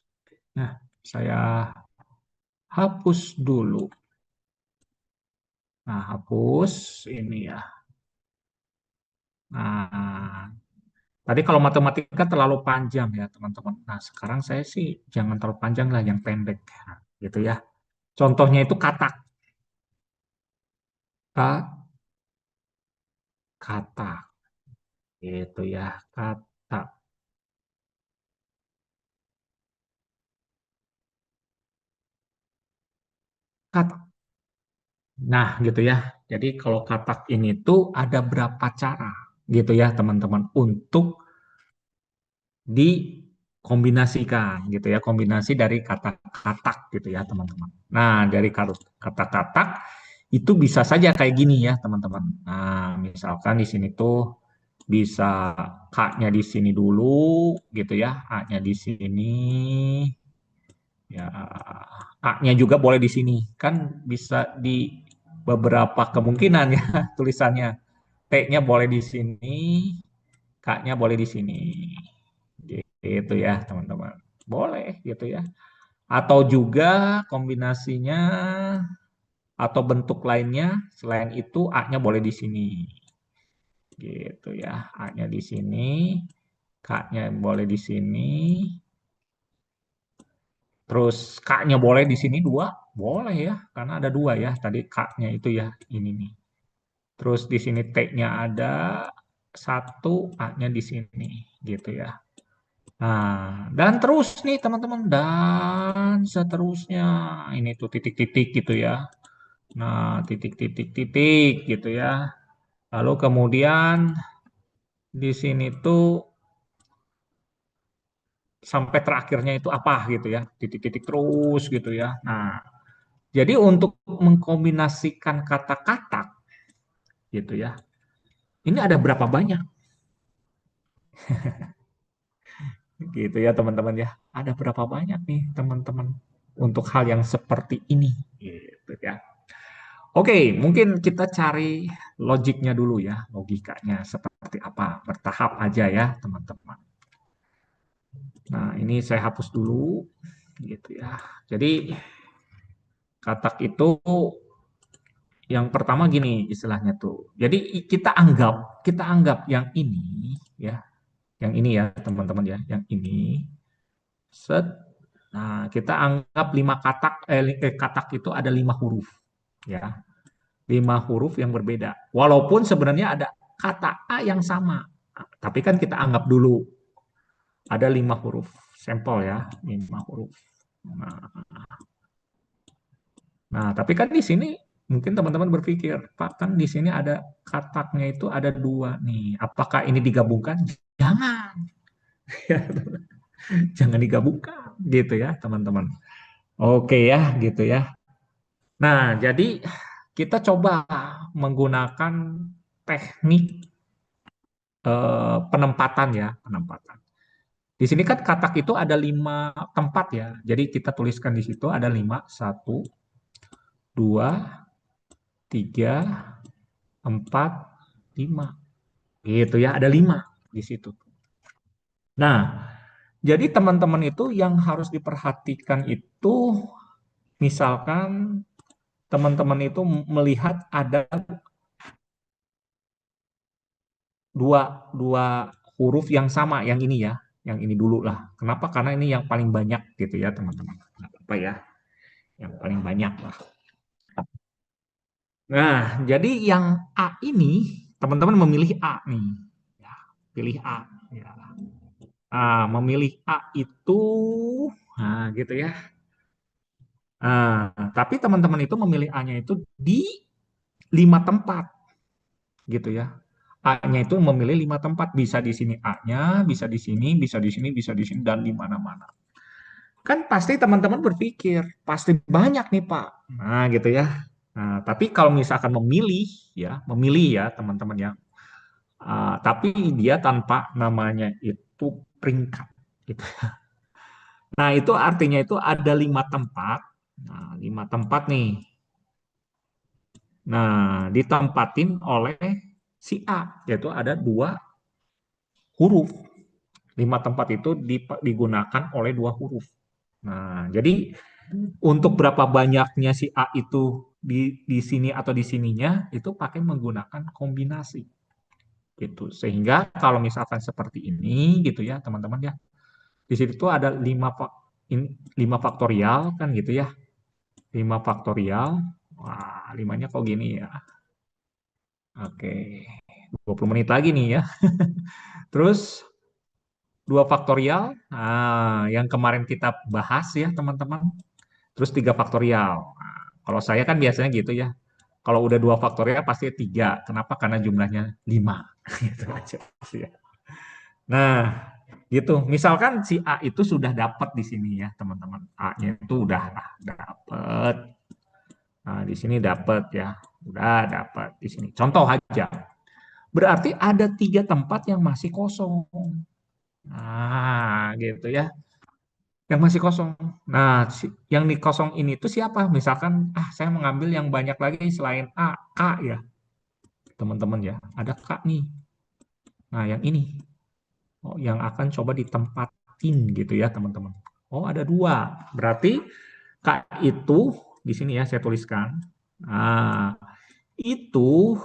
A: Nah, saya hapus dulu. Nah, hapus ini ya. Nah, tadi kalau matematika terlalu panjang ya, teman-teman. Nah, sekarang saya sih jangan terlalu panjang lah, yang pendek. Nah, gitu ya. Contohnya itu katak. Katak. Gitu ya. Katak. Katak. Nah, gitu ya. Jadi kalau katak ini tuh ada berapa cara gitu ya, teman-teman, untuk dikombinasikan gitu ya, kombinasi dari kata katak gitu ya, teman-teman. Nah, dari kata katak itu bisa saja kayak gini ya, teman-teman. Nah, misalkan di sini tuh bisa K-nya di sini dulu gitu ya, A-nya di sini, ya A-nya juga boleh di sini. Kan bisa di beberapa kemungkinan ya tulisannya. T-nya boleh di sini, K-nya boleh di sini. Gitu ya, teman-teman. Boleh gitu ya. Atau juga kombinasinya atau bentuk lainnya selain itu A-nya boleh di sini. Gitu ya. A-nya di sini, K-nya boleh di sini, terus K-nya boleh di sini dua, boleh ya, karena ada dua ya. Tadi K-nya itu ya, ini nih. Terus di sini T-nya ada satu, A-nya di sini, gitu ya. Nah, dan terus nih teman-teman, dan seterusnya. Ini tuh titik-titik gitu ya. Nah, titik-titik-titik gitu ya. Lalu kemudian di sini tuh sampai terakhirnya itu apa gitu ya. Titik-titik terus gitu ya. Nah, jadi untuk mengkombinasikan kata-kata gitu ya. Ini ada berapa banyak gitu ya teman-teman ya. Ada berapa banyak nih teman-teman untuk hal yang seperti ini gitu ya. Oke, mungkin kita cari logiknya dulu ya, logikanya seperti apa. Bertahap aja ya teman-teman. Nah, ini saya hapus dulu gitu ya. Jadi katak itu yang pertama gini istilahnya tuh. Jadi kita anggap yang ini ya, yang ini ya teman-teman ya, yang ini set. Nah, kita anggap katak itu ada 5 huruf ya, 5 huruf yang berbeda. Walaupun sebenarnya ada kata A yang sama, tapi kan kita anggap dulu ada 5 huruf sampel ya, 5 huruf. Nah, tapi kan di sini mungkin teman-teman berpikir, Pak, kan di sini ada kataknya itu ada dua nih. Apakah ini digabungkan? Jangan, jangan digabungkan, gitu ya, teman-teman. Oke ya, gitu ya. Nah, jadi kita coba menggunakan teknik penempatan ya, penempatan. Di sini kan katak itu ada 5 tempat ya. Jadi kita tuliskan di situ ada 5, 1, 2, 3, 4, 5. Gitu ya, ada 5 di situ. Nah, jadi teman-teman itu yang harus diperhatikan itu, misalkan teman-teman itu melihat ada dua, dua huruf yang sama, yang ini ya, yang ini dulu lah. Kenapa? Karena ini yang paling banyak gitu ya teman-teman. Apa ya? Yang paling banyak lah. Nah, jadi yang A ini, teman-teman memilih A nih. Ya, pilih A. Ya. Memilih A itu, nah gitu ya. Tapi teman-teman itu memilih A-nya itu di 5 tempat, gitu ya. A-nya itu memilih 5 tempat, bisa di sini A-nya, bisa di sini, bisa di sini, bisa di sini, dan di mana-mana. Kan pasti teman-teman berpikir, pasti banyak nih Pak. Nah, gitu ya. Nah, tapi kalau misalkan memilih ya teman-teman ya. Tapi dia tanpa namanya itu peringkat. Gitu. Nah, itu artinya itu ada 5 tempat. Nah, 5 tempat nih. Nah, ditempatin oleh si A, yaitu ada 2 huruf. 5 tempat itu digunakan oleh 2 huruf. Nah, jadi untuk berapa banyaknya si A itu di sini atau di sininya, itu pakai menggunakan kombinasi. Gitu. Sehingga kalau misalkan seperti ini, gitu ya, teman-teman ya, di situ tuh ada 5 faktorial, kan gitu ya. 5 faktorial. Wah, 5-nya kok gini ya. Oke, 20 menit lagi nih ya. Terus 2 faktorial, yang kemarin kita bahas ya teman-teman. Terus 3 faktorial. Nah, kalau saya kan biasanya gitu ya. Kalau udah 2 faktorial pasti 3. Kenapa? Karena jumlahnya 5. Gitu aja sih ya. Nah, gitu. Misalkan si A itu sudah dapat di sini ya teman-teman. A-nya itu udah dapat. Nah, di sini dapat ya. Udah dapat di sini. Contoh aja. Berarti ada 3 tempat yang masih kosong. Nah, gitu ya. Yang masih kosong. Nah, yang di kosong ini tuh siapa? Misalkan, saya mengambil yang banyak lagi selain A, K ya, teman-teman ya. Ada K nih. Nah, yang ini. Oh, yang akan coba ditempatin gitu ya, teman-teman. Oh, ada dua. Berarti K itu di sini ya saya tuliskan. Nah, itu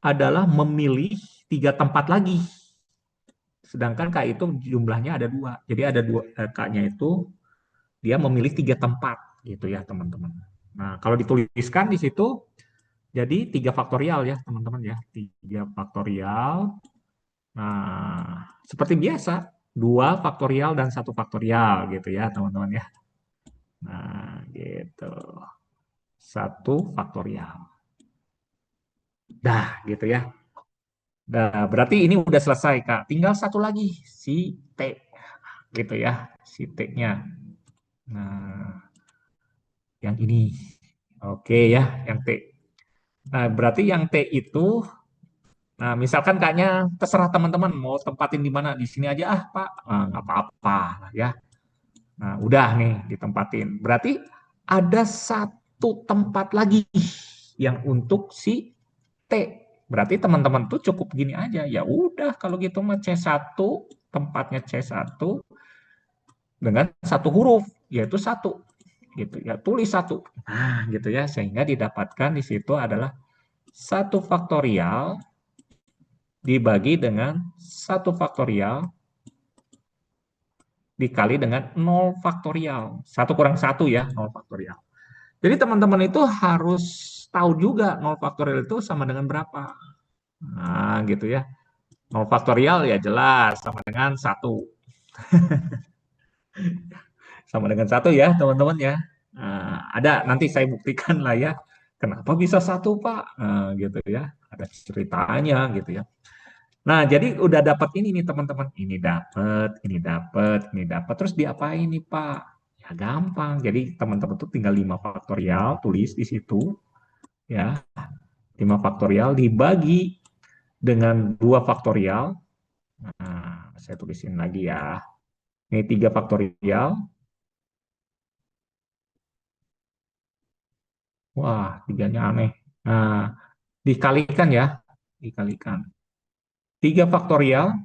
A: adalah memilih tiga tempat lagi. Sedangkan K itu jumlahnya ada dua. Jadi ada dua K-nya itu dia memilih tiga tempat gitu ya teman-teman. Nah, kalau dituliskan di situ jadi tiga faktorial ya teman-teman ya. Tiga faktorial. Nah, seperti biasa, dua faktorial dan satu faktorial gitu ya teman-teman ya. Nah, gitu. Satu faktorial. Dah, gitu ya. Nah, berarti ini udah selesai, Kak. Tinggal satu lagi, si T. Gitu ya, si T-nya. Nah, yang ini. Oke ya, yang T. Nah, berarti yang T itu, nah misalkan kaknya terserah teman-teman mau tempatin di mana. Di sini aja ah, Pak. Nah, nggak apa-apa ya. Nah, udah nih ditempatin. Berarti ada satu tempat lagi yang untuk si T. Berarti teman-teman tuh cukup gini aja. Ya udah kalau gitu mah C1 tempatnya C1 dengan satu huruf yaitu satu gitu ya. Tulis satu. Nah, gitu ya sehingga didapatkan di situ adalah satu faktorial dibagi dengan satu faktorial dikali dengan nol faktorial. Satu kurang satu ya, nol faktorial. Jadi teman-teman itu harus tahu juga nol faktorial itu sama dengan berapa. Nah, gitu ya. Nol faktorial ya jelas sama dengan satu. Sama dengan satu ya, teman-teman ya. Nah, ada nanti saya buktikan lah ya. Kenapa bisa satu, Pak? Nah, gitu ya. Ada ceritanya gitu ya. Nah, jadi udah dapat ini nih teman-teman. Ini dapat, ini dapat, ini dapat. Terus diapain nih, Pak? Ya gampang. Jadi teman-teman tuh tinggal 5 faktorial, tulis di situ ya. 5 faktorial dibagi dengan 2 faktorial. Nah, saya tulisin lagi ya. Ini 3 faktorial. Wah, tiganya aneh. Nah, dikalikan ya. Dikalikan. 3 faktorial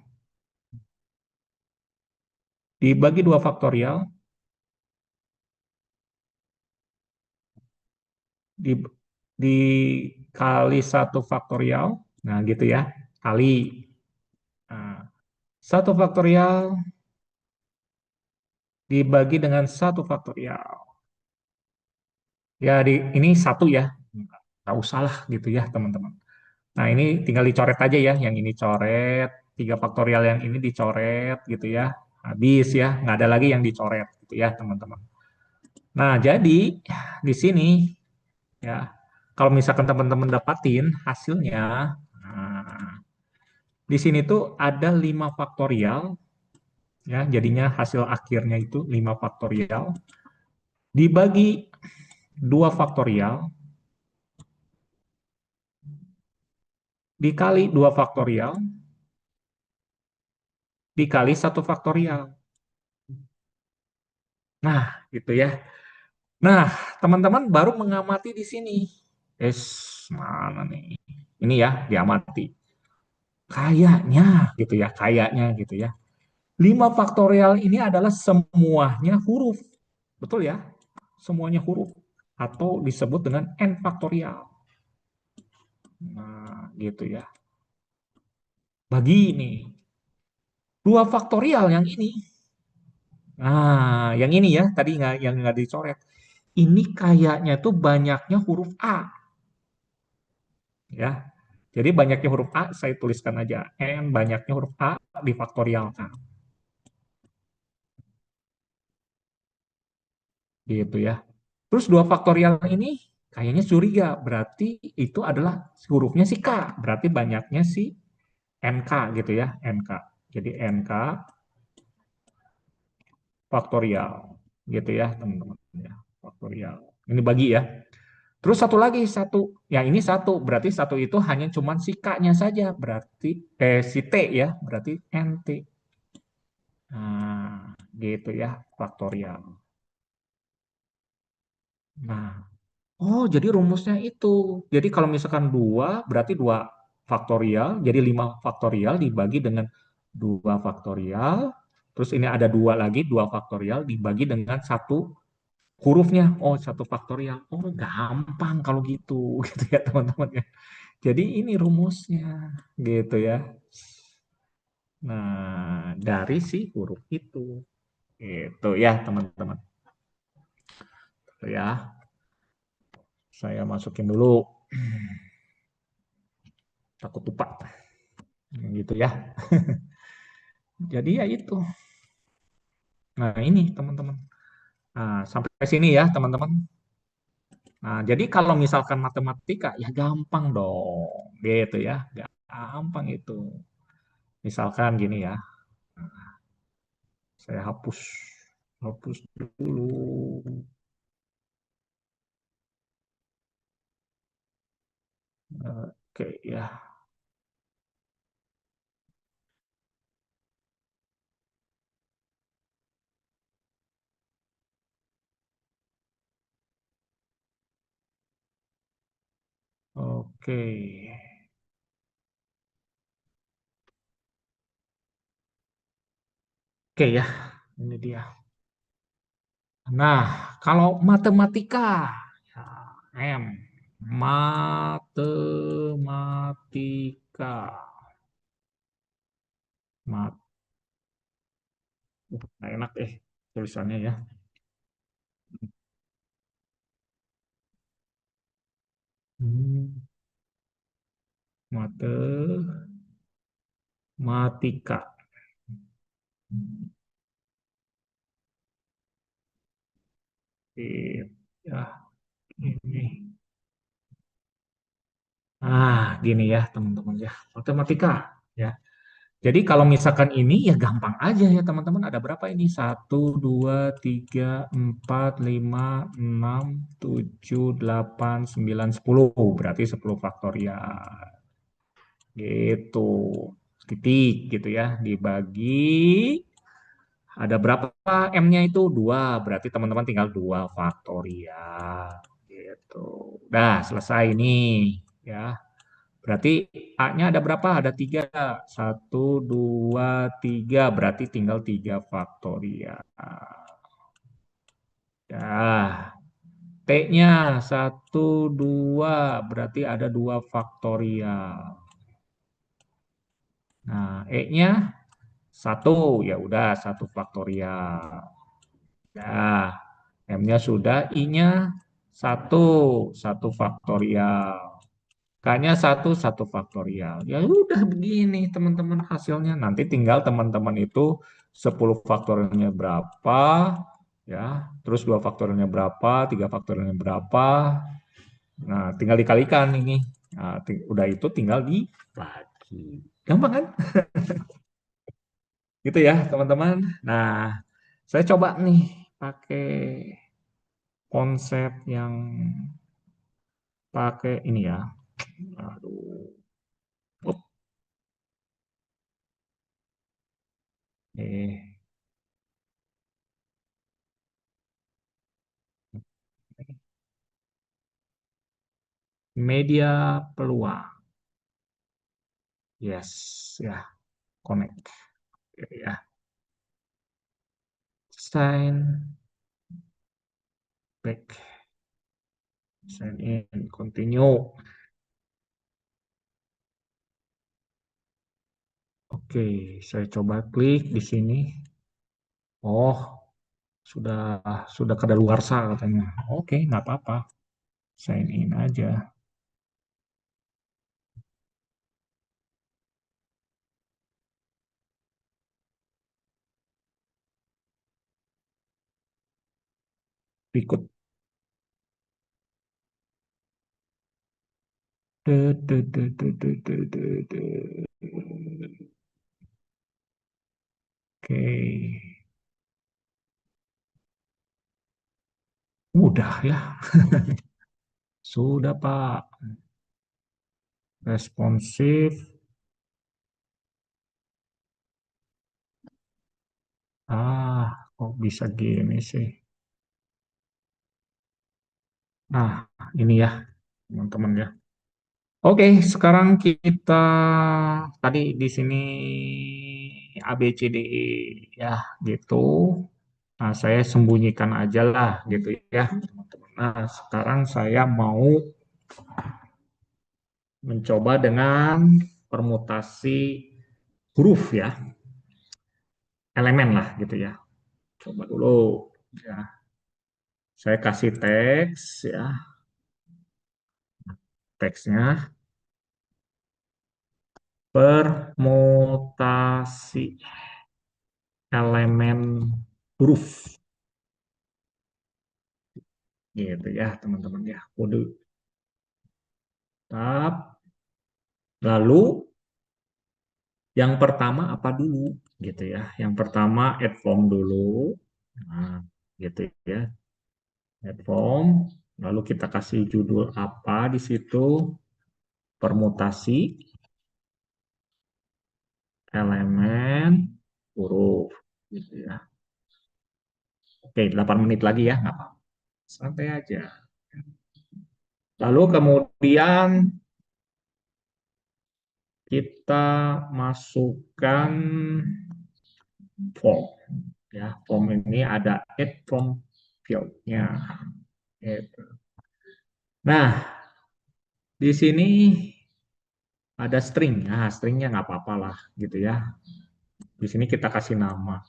A: dibagi 2 faktorial di, dikali 1 faktorial. Nah, gitu ya. Kali. Nah, 1 faktorial dibagi dengan 1 faktorial. Ya, ini satu ya. Nggak usah lah gitu ya, teman-teman. Nah, ini tinggal dicoret aja ya. Yang ini coret, 3 faktorial yang ini dicoret gitu ya. Habis ya, nggak ada lagi yang dicoret gitu ya, teman-teman. Nah, jadi di sini ya, kalau misalkan teman-teman dapatin hasilnya, nah, di sini tuh ada 5 faktorial ya, jadinya hasil akhirnya itu 5 faktorial dibagi 2 faktorial dikali 2 faktorial dikali 1 faktorial. Nah, gitu ya. Nah, teman-teman baru mengamati di sini. Es, mana nih? Ini ya, diamati. Kayaknya gitu ya, kayaknya gitu ya. 5 faktorial ini adalah semuanya huruf. Betul ya? Semuanya huruf. Atau disebut dengan n faktorial. Nah, gitu ya. Bagi ini. 2 faktorial yang ini. Nah, yang ini ya, tadi yang nggak dicoret. Ini kayaknya tuh banyaknya huruf A. Ya. Jadi banyaknya huruf A, saya tuliskan aja. N banyaknya huruf A difaktorialkan. Gitu ya. Terus 2 faktorial ini kayaknya curiga. Berarti itu adalah hurufnya si K. Berarti banyaknya si NK gitu ya. NK. Jadi NK faktorial. Gitu ya teman-teman. Ya, faktorial. Ini bagi ya. Terus satu lagi, satu. Yang ini satu. Berarti satu itu hanya cuma si K-nya saja. Berarti, si T ya. Berarti NT. Nah, gitu ya. Faktorial. Nah, oh, jadi rumusnya itu. Jadi kalau misalkan 2 berarti 2 faktorial, jadi 5 faktorial dibagi dengan 2 faktorial, Terus ini ada dua lagi, dua faktorial dibagi dengan satu hurufnya. Oh, satu faktorial. Oh, gampang kalau gitu, gitu ya teman-teman ya. Jadi ini rumusnya, gitu ya. Nah, dari si huruf itu, itu ya teman-teman. Ya, saya masukin dulu. Takut lupa, gitu ya. Jadi ya itu. Nah, ini teman-teman. Nah, sampai sini ya teman-teman. Nah, jadi kalau misalkan matematika ya gampang dong, gitu ya. Gampang itu. Misalkan gini ya, saya hapus dulu. Oke ya. Oke. Oke ya, ini dia. Nah, kalau matematika, ya, M, matematika, mat, nggak enak tulisannya ya. Hmm, matematika. Ya, ini. Gini ya teman-teman ya, matematika ya. Jadi kalau misalkan ini ya gampang aja ya teman-teman. Ada berapa ini? Satu, dua, tiga, empat, lima, enam, tujuh, delapan, sembilan, 10. Berarti 10 faktorial. Gitu. Titik gitu ya. Dibagi. Ada berapa M-nya itu? Dua. Berarti teman-teman tinggal dua faktorial. Gitu. Dah selesai nih. Ya. Berarti A-nya ada berapa? Ada tiga. Satu, dua, tiga. Berarti tinggal tiga faktorial. Ya. T-nya satu, dua. Berarti ada dua faktorial. Nah, E-nya satu. Ya udah, satu faktorial. Ya. M-nya sudah. I-nya satu. Satu faktorial. K-nya satu, satu faktorial. Ya udah begini teman-teman hasilnya. Nanti tinggal teman-teman itu 10 faktorialnya berapa, ya. Terus dua faktorialnya berapa, tiga faktorialnya berapa. Nah, tinggal dikalikan ini. Nah, udah itu tinggal dibagi. Gampang kan? Gitu ya teman-teman. Nah, saya coba nih pakai konsep yang pakai ini ya. Aduh. Up. Eh, media peluang. Yes, ya, connect. Ya, sign back, sign in, continue. Oke, saya coba klik di sini. Oh, sudah sudah kadaluarsa katanya. Oke, nggak apa-apa. Sign in aja. Ikut. Oke, mudah ya. Sudah Pak. Responsif. Kok bisa gini sih? Nah, ini ya, teman-teman ya. Oke, sekarang kita tadi di sini A, B, C, D, E, ya gitu. Nah, saya sembunyikan aja lah gitu ya, teman-teman. Nah, sekarang saya mau mencoba dengan permutasi huruf ya, elemen lah gitu ya. Coba dulu ya. Saya kasih teks ya, teksnya permutasi elemen huruf gitu ya, teman-teman ya. Kode tab. Lalu yang pertama apa dulu gitu ya. Yang pertama add form dulu. Nah, gitu ya. Add form. Lalu kita kasih judul apa di situ? Permutasi elemen huruf gitu ya. Oke, 8 menit lagi ya, nggak apa-apa. Santai aja. Lalu kemudian kita masukkan form. Ya, form ini ada add form field-nya. Nah, di sini ada string. Nah, stringnya nggak apa-apa lah, gitu ya. Di sini kita kasih nama.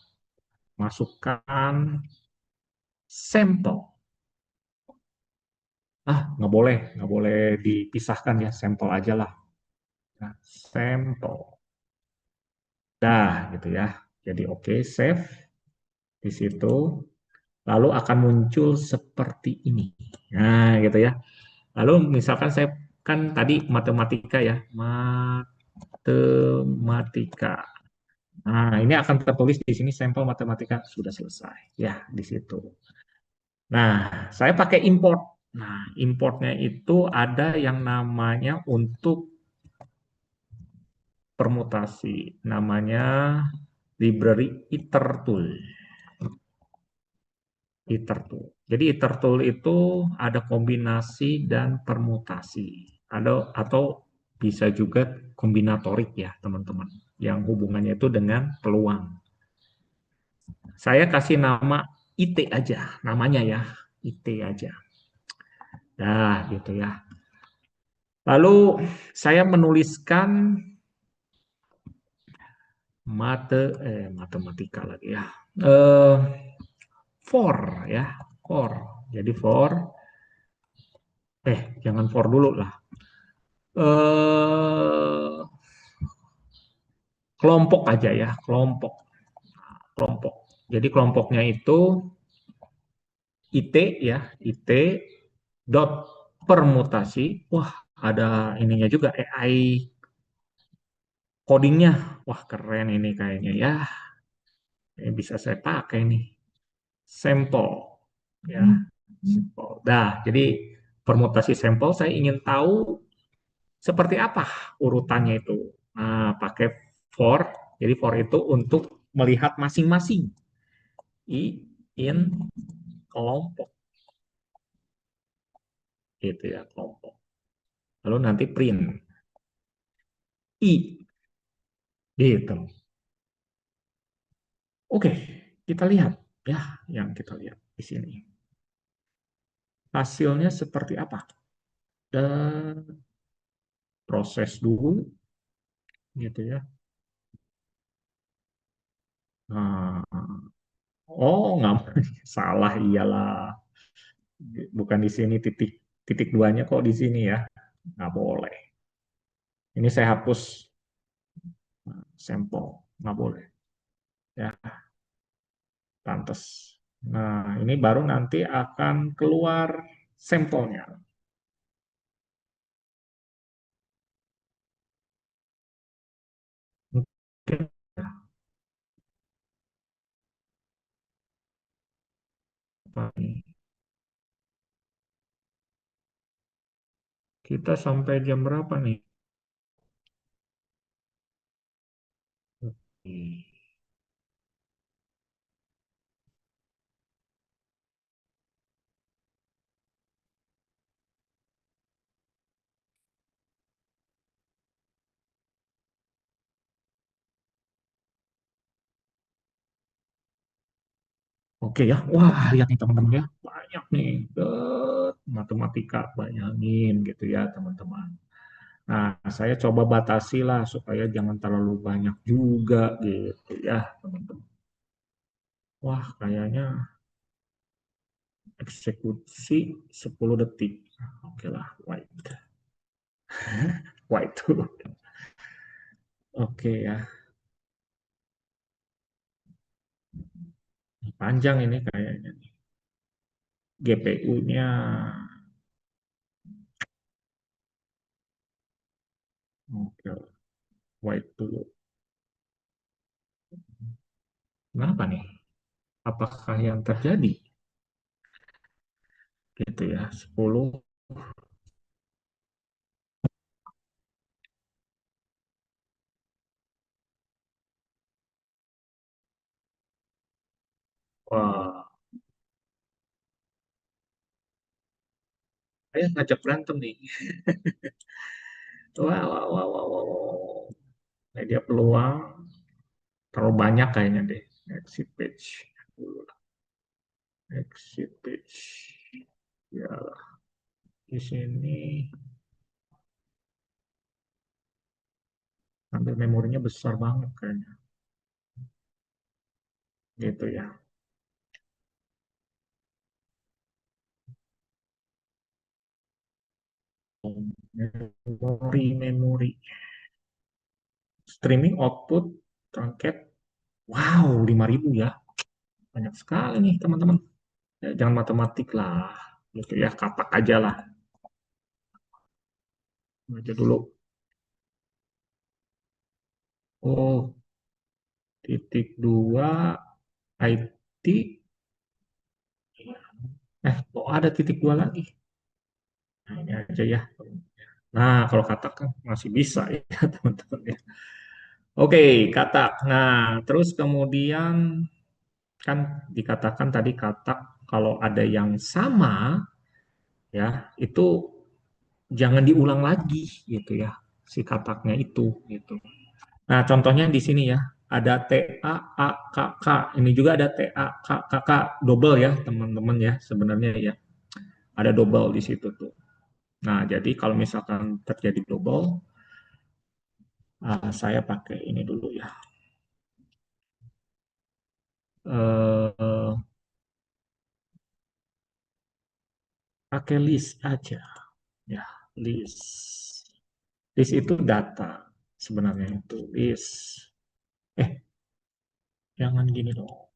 A: Masukkan sampel. Nggak boleh dipisahkan ya, sampel aja lah. Nah, sampel. Dah, gitu ya. Jadi oke, save di situ. Lalu akan muncul seperti ini. Nah, gitu ya. Lalu misalkan saya kan tadi matematika ya, matematika. Nah, ini akan tertulis di sini sampel matematika sudah selesai. Ya, di situ. Nah, saya pakai import. Nah, importnya itu ada yang namanya untuk permutasi. Namanya library itertool. Itertool. Jadi itertool itu ada kombinasi dan permutasi. Atau bisa juga kombinatorik ya, teman-teman. Yang hubungannya itu dengan peluang. Saya kasih nama IT aja, namanya ya, IT aja. Nah, gitu ya. Lalu saya menuliskan matematika lagi ya. Eh, for ya, for. Jadi for, jangan for dulu lah. Eh, kelompok aja ya, kelompok, kelompok. Jadi kelompoknya itu IT ya, IT dot permutasi. Wah, ada ininya juga AI codingnya. Wah, keren ini kayaknya ya. Ini bisa saya pakai nih. Sampel ya. Sampel. Nah, jadi permutasi sampel saya ingin tahu seperti apa urutannya itu. Nah, pakai for. Jadi for itu untuk melihat masing-masing in kelompok gitu ya, kelompok. Lalu nanti print i gitu. Oke, kita lihat ya yang kita lihat di sini. Hasilnya seperti apa? Dan proses dulu gitu ya. Nah, oh nggak salah iyalah. Bukan di sini titik titik duanya kok di sini ya. Nggak boleh. Ini saya hapus sampel. Nggak boleh. Ya, pantas. Nah, ini baru nanti akan keluar sampelnya. Mungkin apa nih? Kita sampai jam berapa nih? Oke. Oke ya, wah lihat nih teman-teman ya, banyak nih matematika, bayangin gitu ya teman-teman. Nah, saya coba batasi lah supaya jangan terlalu banyak juga gitu ya teman-teman. Wah, kayaknya eksekusi 10 detik. Oke lah, wait. Wait dulu. Oke ya, panjang ini kayaknya. GPU-nya, oke, wait dulu. Kenapa nih? Apakah yang terjadi? Gitu ya, 10. Wah, saya ngajak berantem nih. Wah, wah, wah, wah, wah, wah. Media peluang terlalu banyak kayaknya deh. Exit page. Dulu lah. Exit page. Ya, di sini ambil memorinya besar banget kayaknya. Gitu ya. Memori. Streaming output trunket. Wow, 5.000 ya. Banyak sekali nih teman-teman. Ya, jangan matematik lah. Gitu ya, kapak aja lah. Aja dulu. Oh, titik dua IT. Oh ada titik dua lagi. Nah, ini aja ya. Nah, kalau katak kan masih bisa ya, teman-teman ya. Oke, katak. Nah, terus kemudian kan dikatakan tadi katak kalau ada yang sama ya, itu jangan diulang lagi gitu ya, si kataknya itu gitu. Nah, contohnya di sini ya, ada TAAKK. Ini juga ada TAKKK double ya, teman-teman ya, sebenarnya ya. Ada double di situ tuh. Nah, jadi kalau misalkan terjadi double, saya pakai ini dulu ya. Eh, pakai list aja ya, list. List itu data sebenarnya itu list. Eh, jangan gini dong.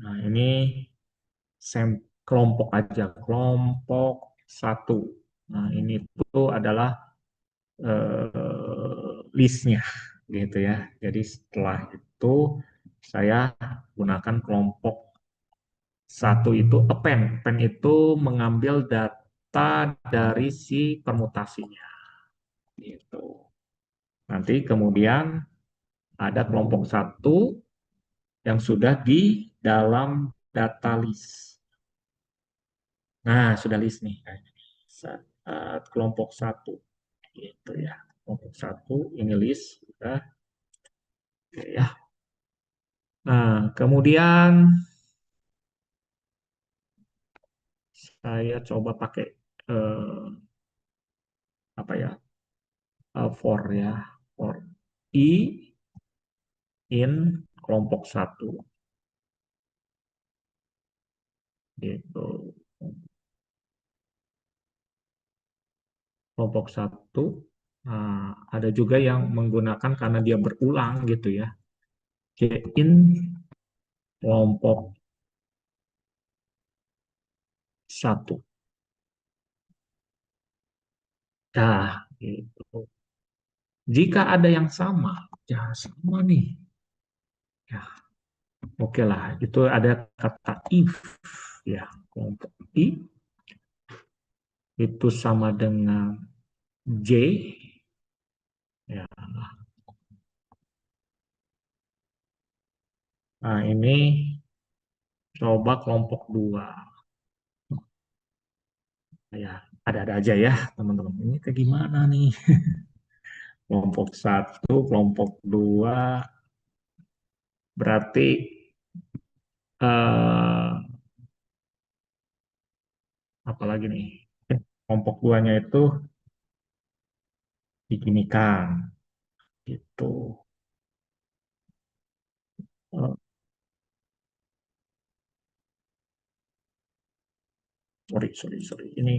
A: Nah, ini kelompok aja, kelompok satu. Nah, ini tuh adalah listnya gitu ya. Jadi setelah itu saya gunakan kelompok satu itu append. Append itu mengambil data dari si permutasinya gitu. Nanti kemudian ada kelompok satu yang sudah di dalam data list. Nah, sudah list nih kayaknya. Kelompok satu gitu ya. Kelompok satu ini list sudah. Oke, ya. Nah, kemudian saya coba pakai eh, apa ya? For ya, for I in kelompok satu gitu. Kelompok satu. Nah, ada juga yang menggunakan karena dia berulang gitu ya. In kelompok satu. Nah, gitu. Jika ada yang sama, ya sama nih. Ya, oke lah. Itu ada kata if ya. Kelompok I itu sama dengan J ya. Nah, ini coba kelompok dua. Ya, ada-ada aja ya, teman-teman. Ini kayak gimana nih? Kelompok satu, kelompok dua, berarti eh, apalagi nih? Kelompok duanya itu diginikan, gitu. Eh, sorry. Ini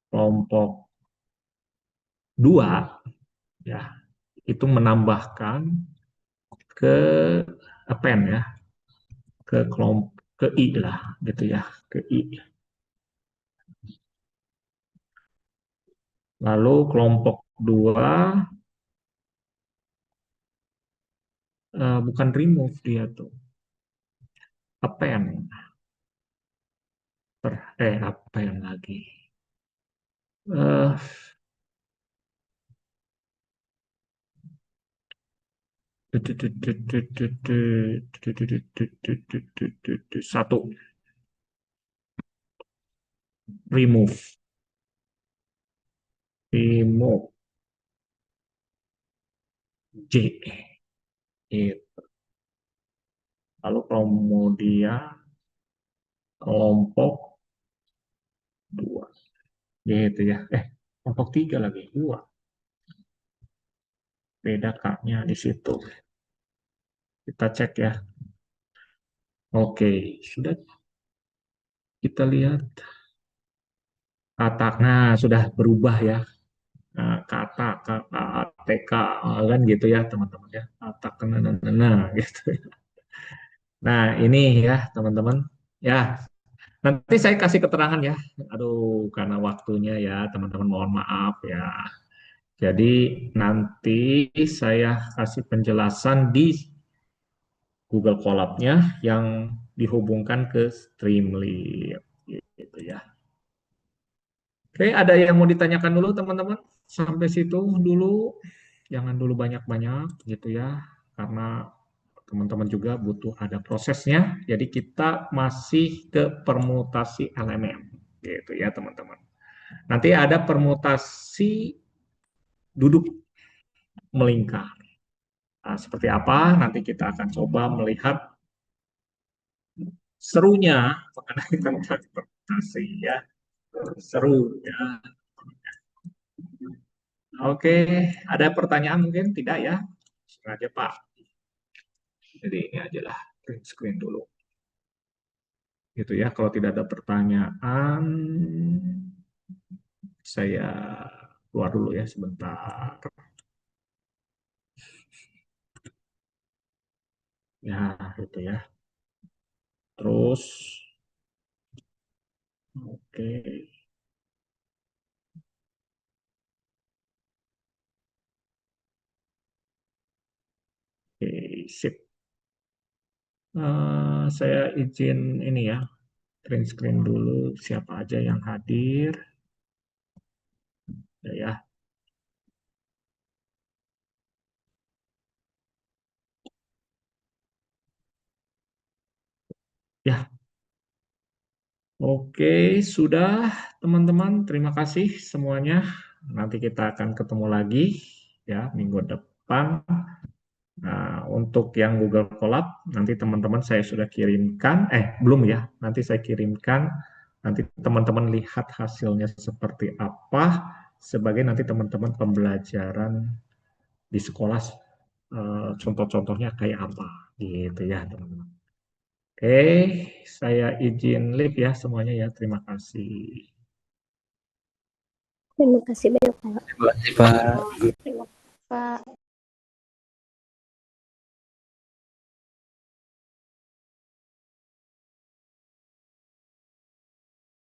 A: kelompok dua, ya, itu menambahkan ke append ya, ke kelompok ke I lah, gitu ya, ke I. Lalu kelompok dua bukan remove dia tuh, append. Apa yang lagi? Eh, satu, remove, remove, J. Itu. Lalu kemudian kelompok dua, gitu ya. Kelompok tiga lagi, dua. Beda kaknya di situ. Kita cek ya. Oke, sudah kita lihat kata. Nah, sudah berubah ya. Nah, kata, TK, kan gitu ya teman-teman ya. Kata, nah, gitu. Nah, ini ya teman-teman. Ya, nanti saya kasih keterangan ya. Aduh, karena waktunya ya teman-teman mohon maaf ya. Jadi nanti saya kasih penjelasan di Google Colab-nya yang dihubungkan ke Streamlit gitu ya. Oke, ada yang mau ditanyakan dulu teman-teman? Sampai situ dulu. Jangan dulu banyak-banyak gitu ya. Karena teman-teman juga butuh ada prosesnya. Jadi kita masih ke permutasi elemen gitu ya teman-teman. Nanti ada permutasi duduk melingkar. Nah, seperti apa? Nanti kita akan coba melihat serunya mengenai tentang permutasi ya. Seru ya. Oke, ada pertanyaan mungkin? Tidak ya? Sengaja Pak. Jadi ini aja lah, print screen dulu. Gitu ya, kalau tidak ada pertanyaan, saya keluar dulu ya sebentar. Ya, gitu ya. Terus, oke, oke, sip. Saya izin ini ya, print screen dulu siapa aja yang hadir. Ya, ya. Oke, sudah teman-teman. Terima kasih semuanya. Nanti kita akan ketemu lagi ya minggu depan. Nah, untuk yang Google Colab, nanti teman-teman saya sudah kirimkan, belum ya, nanti saya kirimkan, nanti teman-teman lihat hasilnya seperti apa, sebagai nanti teman-teman pembelajaran di sekolah, contoh-contohnya kayak apa, gitu ya teman-teman. Oke, saya izin live ya semuanya ya, terima kasih.
B: Terima kasih banyak Pak.
C: Terima kasih Pak.
B: Terima kasih Pak.